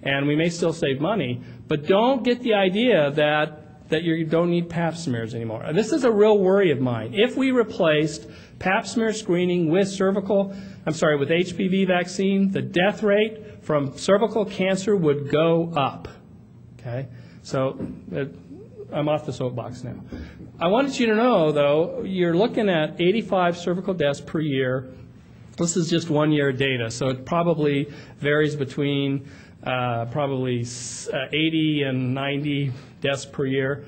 and we may still save money, but don't get the idea that you don't need Pap smears anymore. This is a real worry of mine. If we replaced Pap smear screening with with HPV vaccine, the death rate from cervical cancer would go up. Okay? So I'm off the soapbox now. I wanted you to know, though, you're looking at 85 cervical deaths per year. This is just 1 year data, so it probably varies between 80 and 90 deaths per year.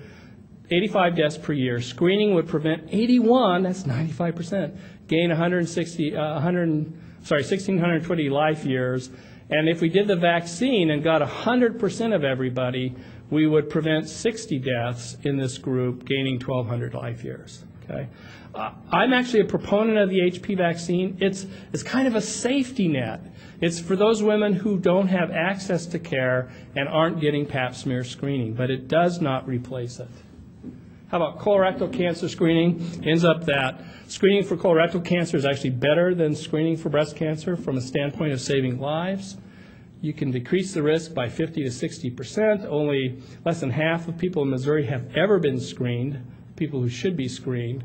85 deaths per year. Screening would prevent 81, that's 95%, gain 1,620 life years. And if we did the vaccine and got 100% of everybody, we would prevent 60 deaths in this group, gaining 1,200 life years. Okay? I'm actually a proponent of the HP vaccine. It's kind of a safety net. It's for those women who don't have access to care and aren't getting pap smear screening, but it does not replace it. How about colorectal cancer screening? Ends up that screening for colorectal cancer is actually better than screening for breast cancer from a standpoint of saving lives. You can decrease the risk by 50 to 60%. Only less than half of people in Missouri have ever been screened, people who should be screened.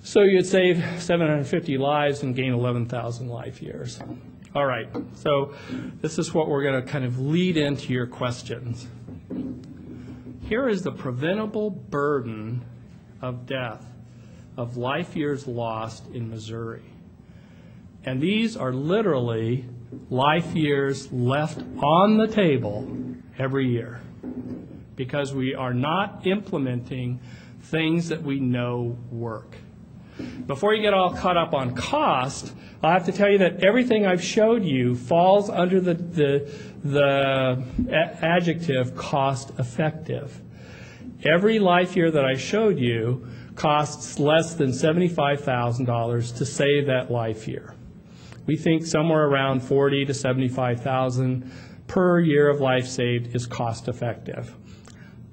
So you'd save 750 lives and gain 11,000 life years. All right, so this is what we're going to kind of lead into your questions. Here is the preventable burden of death, of life years lost in Missouri. And these are literally life years left on the table every year because we are not implementing things that we know work. Before you get all caught up on cost, I have to tell you that everything I've showed you falls under the adjective cost effective. Every life year that I showed you costs less than $75,000 to save that life year. We think somewhere around $40,000 to $75,000 per year of life saved is cost effective.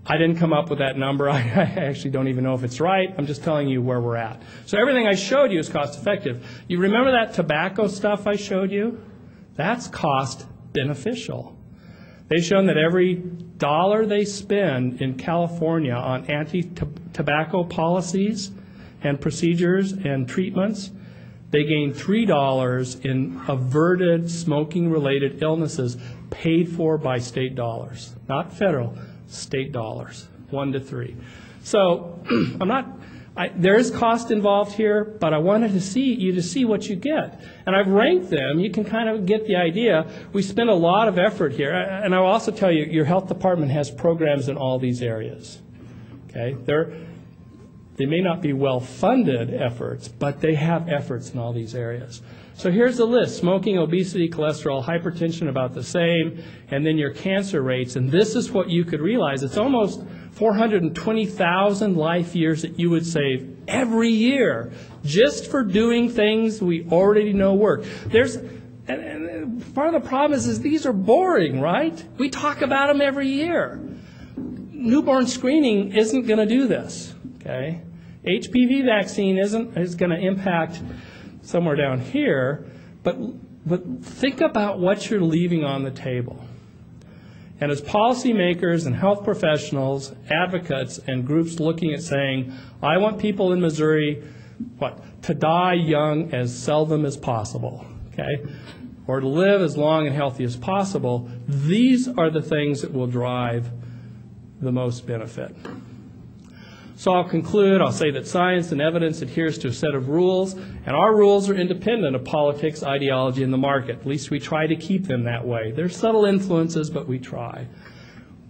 I didn't come up with that number. I actually don't even know if it's right. I'm just telling you where we're at. So everything I showed you is cost effective. You remember that tobacco stuff I showed you? That's cost beneficial. They've shown that every dollar they spend in California on anti-tobacco policies and procedures and treatments, they gain $3 in averted smoking-related illnesses paid for by state dollars, not federal. State dollars, 1 to 3. So there is cost involved here, but I wanted to see what you get. And I've ranked them. You can kind of get the idea. We spend a lot of effort here. And I'll also tell you, your health department has programs in all these areas. Okay? They may not be well-funded efforts, but they have efforts in all these areas. So here's the list: smoking, obesity, cholesterol, hypertension, about the same, and then your cancer rates. And this is what you could realize. It's almost 420,000 life years that you would save every year just for doing things we already know work. And part of the problem is these are boring, right? We talk about them every year. Newborn screening isn't going to do this, okay? HPV vaccine is going to impact somewhere down here, but think about what you're leaving on the table. And as policymakers and health professionals, advocates, and groups looking at saying, I want people in Missouri, to die young as seldom as possible, okay? Or to live as long and healthy as possible, these are the things that will drive the most benefit. So I'll conclude. I'll say that science and evidence adheres to a set of rules, and our rules are independent of politics, ideology, and the market. At least we try to keep them that way. There's subtle influences, but we try.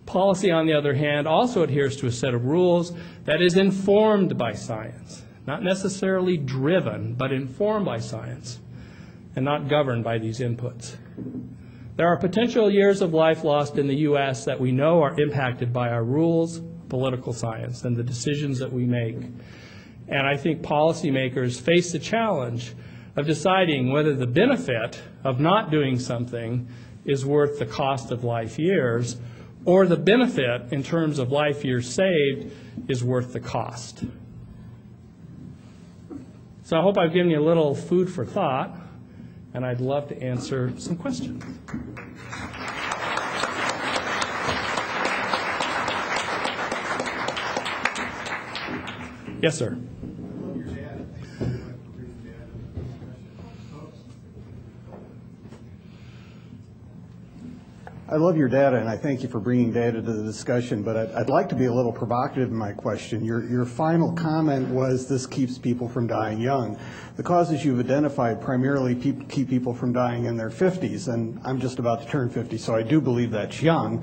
Policy, on the other hand, also adheres to a set of rules that is informed by science, not necessarily driven, but informed by science, and not governed by these inputs. There are potential years of life lost in the U.S. that we know are impacted by our rules, political science, and the decisions that we make. And I think policymakers face the challenge of deciding whether the benefit of not doing something is worth the cost of life years, or the benefit in terms of life years saved is worth the cost. So I hope I've given you a little food for thought, and I'd love to answer some questions. Yes, sir. I love your data, and I thank you for bringing data to the discussion, but I'd like to be a little provocative in my question. Your final comment was this keeps people from dying young. The causes you've identified primarily keep people from dying in their 50s, and I'm just about to turn 50, so I do believe that's young.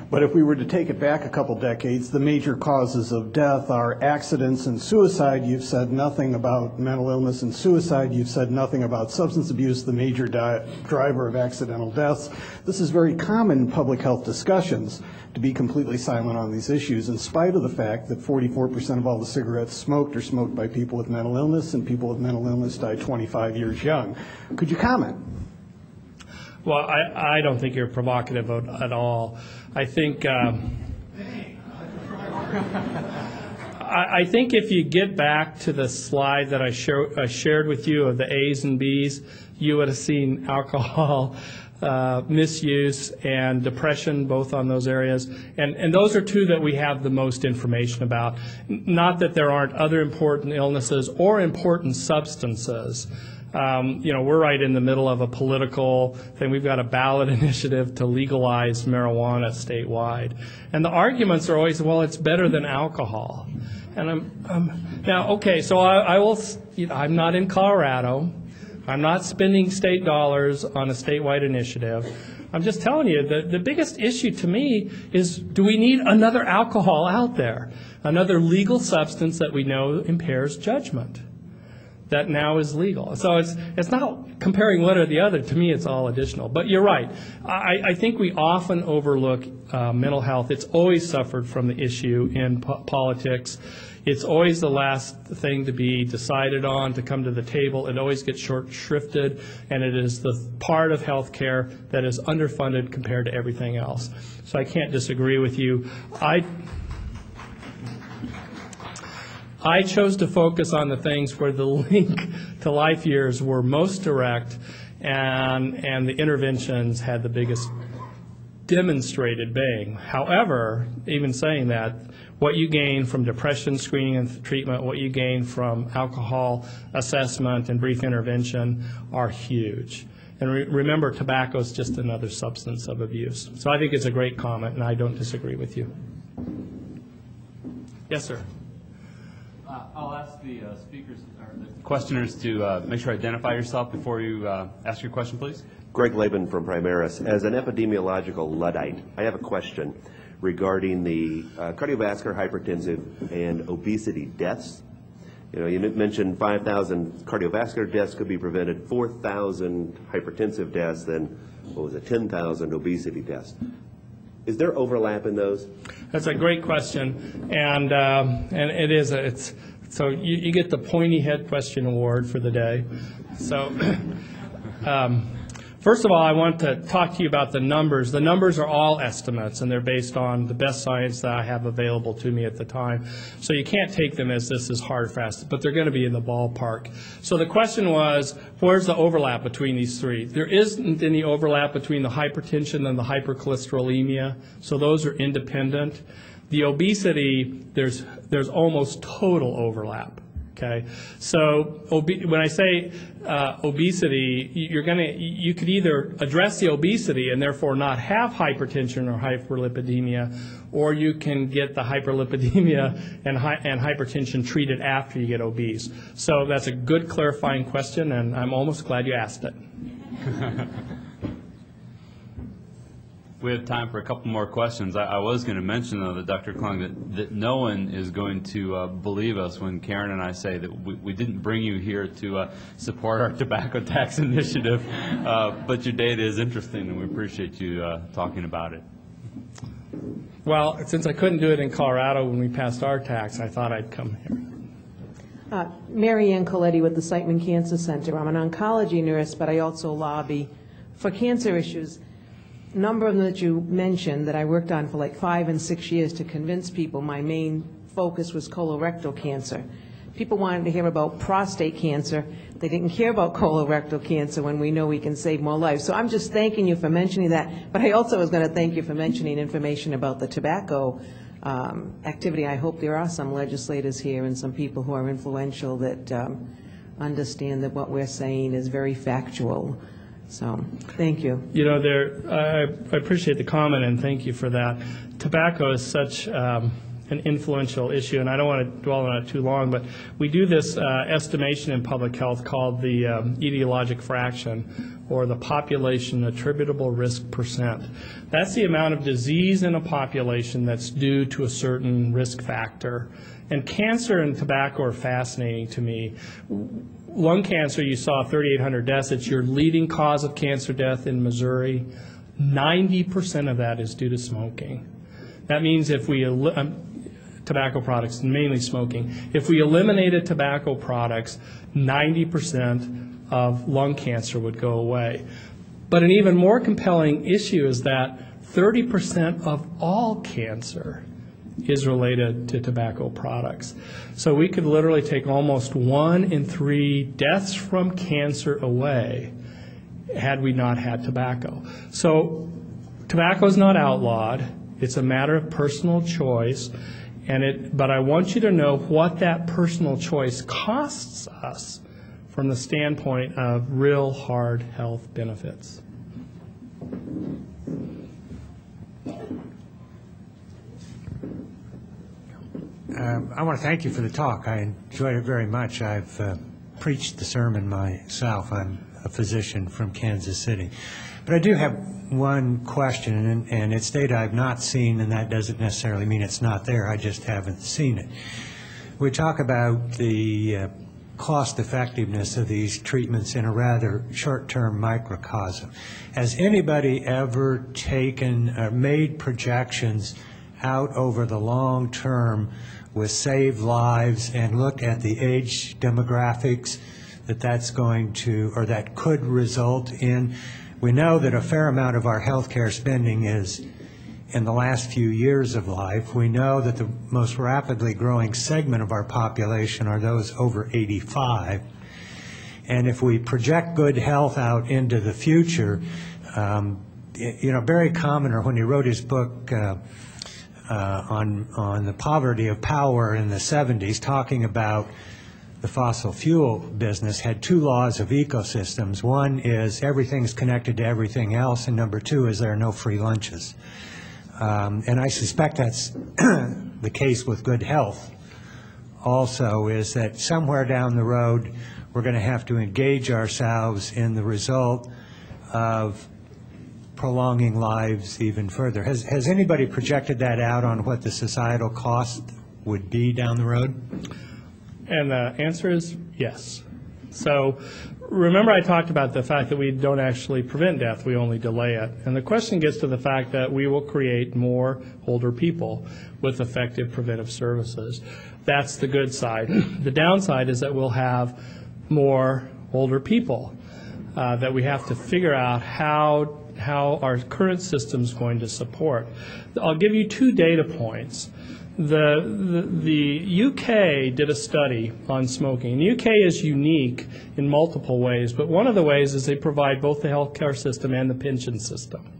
But if we were to take it back a couple decades, the major causes of death are accidents and suicide. You've said nothing about mental illness and suicide. You've said nothing about substance abuse, the major driver of accidental deaths. This is very common in public health discussions to be completely silent on these issues, in spite of the fact that 44% of all the cigarettes smoked are smoked by people with mental illness, and people with mental illness die 25 years young. Could you comment? Well, I don't think you're provocative at all. I think I think if you get back to the slide that I shared with you of the A's and B's, you would have seen alcohol misuse and depression, both on those areas. And those are two that we have the most information about. Not that there aren't other important illnesses or important substances. We're right in the middle of a political thing. We've got a ballot initiative to legalize marijuana statewide. And the arguments are always, well, it's better than alcohol. And I'm not in Colorado. I'm not spending state dollars on a statewide initiative. I'm just telling you that the biggest issue to me is, do we need another alcohol out there? Another legal substance that we know impairs judgment, that now is legal. So it's not comparing one or the other. To me, it's all additional. But you're right. I think we often overlook mental health. It's always suffered from the issue in politics. It's always the last thing to be decided on, to come to the table. It always gets short-shrifted, and it is the part of health care that is underfunded compared to everything else. So I can't disagree with you. I chose to focus on the things where the link to life years were most direct, and the interventions had the biggest demonstrated bang. However, even saying that, what you gain from depression screening and treatment, what you gain from alcohol assessment and brief intervention are huge. And remember, tobacco is just another substance of abuse. So I think it's a great comment, and I don't disagree with you. Yes, sir. I'll ask the speakers or the questioners to make sure you identify yourself before you ask your question, please. Greg Laban from Primaris. As an epidemiological Luddite, I have a question regarding the cardiovascular, hypertensive, and obesity deaths. You mentioned 5,000 cardiovascular deaths could be prevented, 4,000 hypertensive deaths, then 10,000 obesity deaths. Is there overlap in those? That's a great question, and it is. So you get the pointy head question award for the day. So first of all, I want to talk to you about the numbers. The numbers are all estimates, and they're based on the best science that I have available to me at the time. So you can't take them as this is hard fast, but they're going to be in the ballpark. So the question was, where's the overlap between these three? There isn't any overlap between the hypertension and the hypercholesterolemia, so those are independent. The obesity, there's almost total overlap. Okay, so when I say obesity, you could either address the obesity and therefore not have hypertension or hyperlipidemia, or you can get the hyperlipidemia and hypertension treated after you get obese. So that's a good clarifying question, and I'm almost glad you asked it. We have time for a couple more questions. I was going to mention, though, that Dr. Colonge, that no one is going to believe us when Karen and I say that we didn't bring you here to support our tobacco tax initiative, but your data is interesting, and we appreciate you talking about it. Well, since I couldn't do it in Colorado when we passed our tax, I thought I'd come here. Mary Ann Coletti with the Siteman Cancer Center. I'm an oncology nurse, but I also lobby for cancer issues. A number of them that you mentioned that I worked on for like 5 and 6 years to convince people my main focus was colorectal cancer. People wanted to hear about prostate cancer. They didn't care about colorectal cancer when we know we can save more lives. So I'm just thanking you for mentioning that. But I also was going to thank you for mentioning information about the tobacco activity. I hope there are some legislators here and some people who are influential that understand that what we're saying is very factual. So, thank you. I appreciate the comment, and thank you for that. Tobacco is such an influential issue, and I don't want to dwell on it too long, but we do this estimation in public health called the etiologic fraction, or the population attributable risk percent. That's the amount of disease in a population that's due to a certain risk factor. And cancer and tobacco are fascinating to me. Lung cancer, you saw 3,800 deaths. It's your leading cause of cancer death in Missouri. 90% of that is due to smoking. That means if we tobacco products, mainly smoking. If we eliminated tobacco products, 90% of lung cancer would go away. But an even more compelling issue is that 30% of all cancer is related to tobacco products. So we could literally take almost 1 in 3 deaths from cancer away had we not had tobacco. So tobacco is not outlawed. It's a matter of personal choice. But I want you to know what that personal choice costs us from the standpoint of real hard health benefits. I want to thank you for the talk. I enjoyed it very much. I've preached the sermon myself. I'm a physician from Kansas City. But I do have one question, and it's data I've not seen, and that doesn't necessarily mean it's not there. I just haven't seen it. We talk about the cost effectiveness of these treatments in a rather short-term microcosm. Has anybody ever taken or made projections out over the long term with saved lives and looked at the age demographics that's going to, or that could result in? We know that a fair amount of our healthcare spending is in the last few years of life. We know that the most rapidly growing segment of our population are those over 85. And if we project good health out into the future, Barry Commoner, when he wrote his book on the poverty of power in the 70s, talking about the fossil fuel business, had 2 laws of ecosystems. One is everything's connected to everything else, and number 2 is there are no free lunches. And I suspect that's the case with good health also, is that somewhere down the road we're going to have to engage ourselves in the result of prolonging lives even further. Has anybody projected that out on what the societal cost would be down the road? And the answer is yes. So remember I talked about the fact that we don't actually prevent death, we only delay it. And the question gets to the fact that we will create more older people with effective preventive services. That's the good side. The downside is that we'll have more older people that we have to figure out how our current system is going to support. I'll give you 2 data points. The UK did a study on smoking. The UK is unique in multiple ways, but one of the ways is they provide both the healthcare system and the pension system.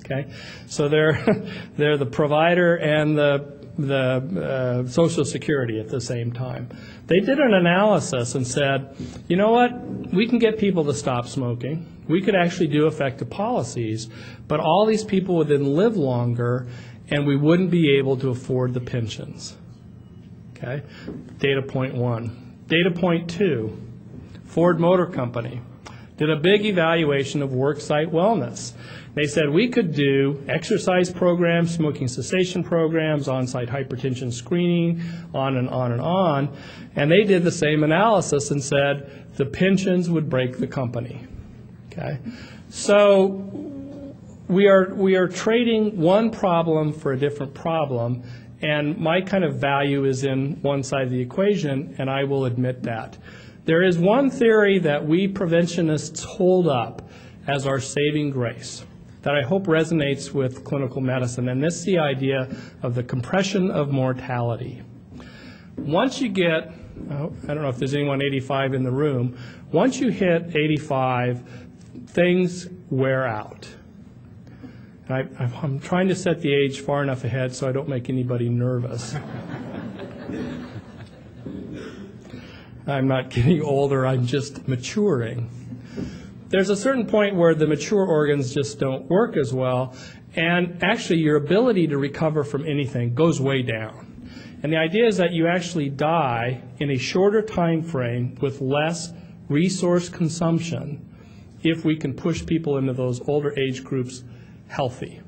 Okay, so they're the provider and the Social Security at the same time. They did an analysis and said, you know what, we can get people to stop smoking. We could actually do effective policies, but all these people would then live longer, and we wouldn't be able to afford the pensions. Okay, data point 1. Data point 2, Ford Motor Company did a big evaluation of worksite wellness. They said we could do exercise programs, smoking cessation programs, on-site hypertension screening, on and on and on. And they did the same analysis and said the pensions would break the company. Okay, so we are trading one problem for a different problem, and my kind of value is in one side of the equation, and I will admit that. There is one theory that we preventionists hold up as our saving grace that I hope resonates with clinical medicine, and this is the idea of the compression of mortality. Once you get, I don't know if there's anyone 85 in the room, once you hit 85, things wear out. I'm trying to set the age far enough ahead so I don't make anybody nervous. I'm not getting older, I'm just maturing. There's a certain point where the mature organs just don't work as well, and actually your ability to recover from anything goes way down. And the idea is that you actually die in a shorter time frame with less resource consumption if we can push people into those older age groups healthy.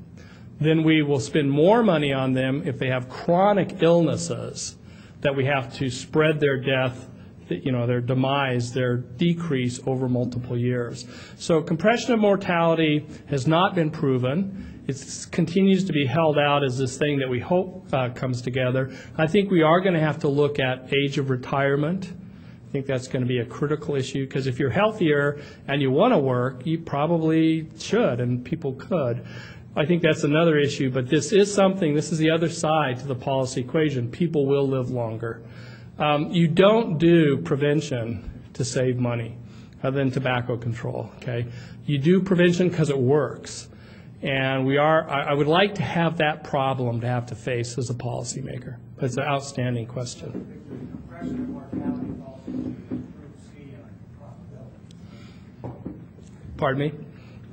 Then we will spend more money on them if they have chronic illnesses that we have to spread their death, their demise, their decrease over multiple years. So compression of mortality has not been proven. It continues to be held out as this thing that we hope comes together. I think we are going to have to look at age of retirement. I think that's going to be a critical issue, because if you're healthier and you want to work, you probably should, and people could. I think that's another issue, but this is the other side to the policy equation. People will live longer. You don't do prevention to save money other than tobacco control, okay? You do prevention because it works. And I would like to have that problem to have to face as a policymaker. But it's an outstanding question. Pardon me?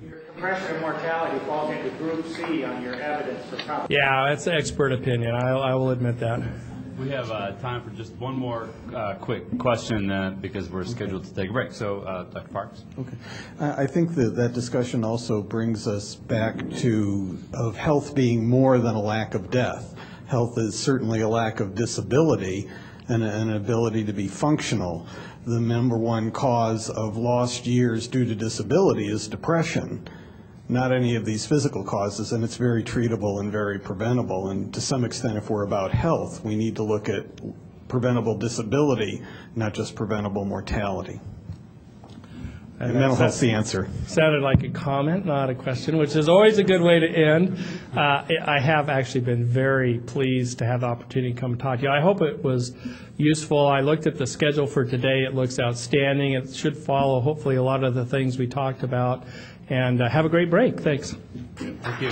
Your compression of mortality falls into Group C on your evidence for probability. Yeah, that's expert opinion. I will admit that. We have time for just one more quick question because we're scheduled to take a break. So, Dr. Parks. Okay. I think that discussion also brings us back of health being more than a lack of death. Health is certainly a lack of disability and an ability to be functional. The number one cause of lost years due to disability is depression, not any of these physical causes, and it's very treatable and very preventable. And to some extent, if we're about health, we need to look at preventable disability, not just preventable mortality. And mental health's the answer. Sounded like a comment, not a question, which is always a good way to end. I have actually been very pleased to have the opportunity to come and talk to you. I hope it was useful. I looked at the schedule for today. It looks outstanding. It should follow, hopefully, a lot of the things we talked about. And have a great break. Thanks. Thank you.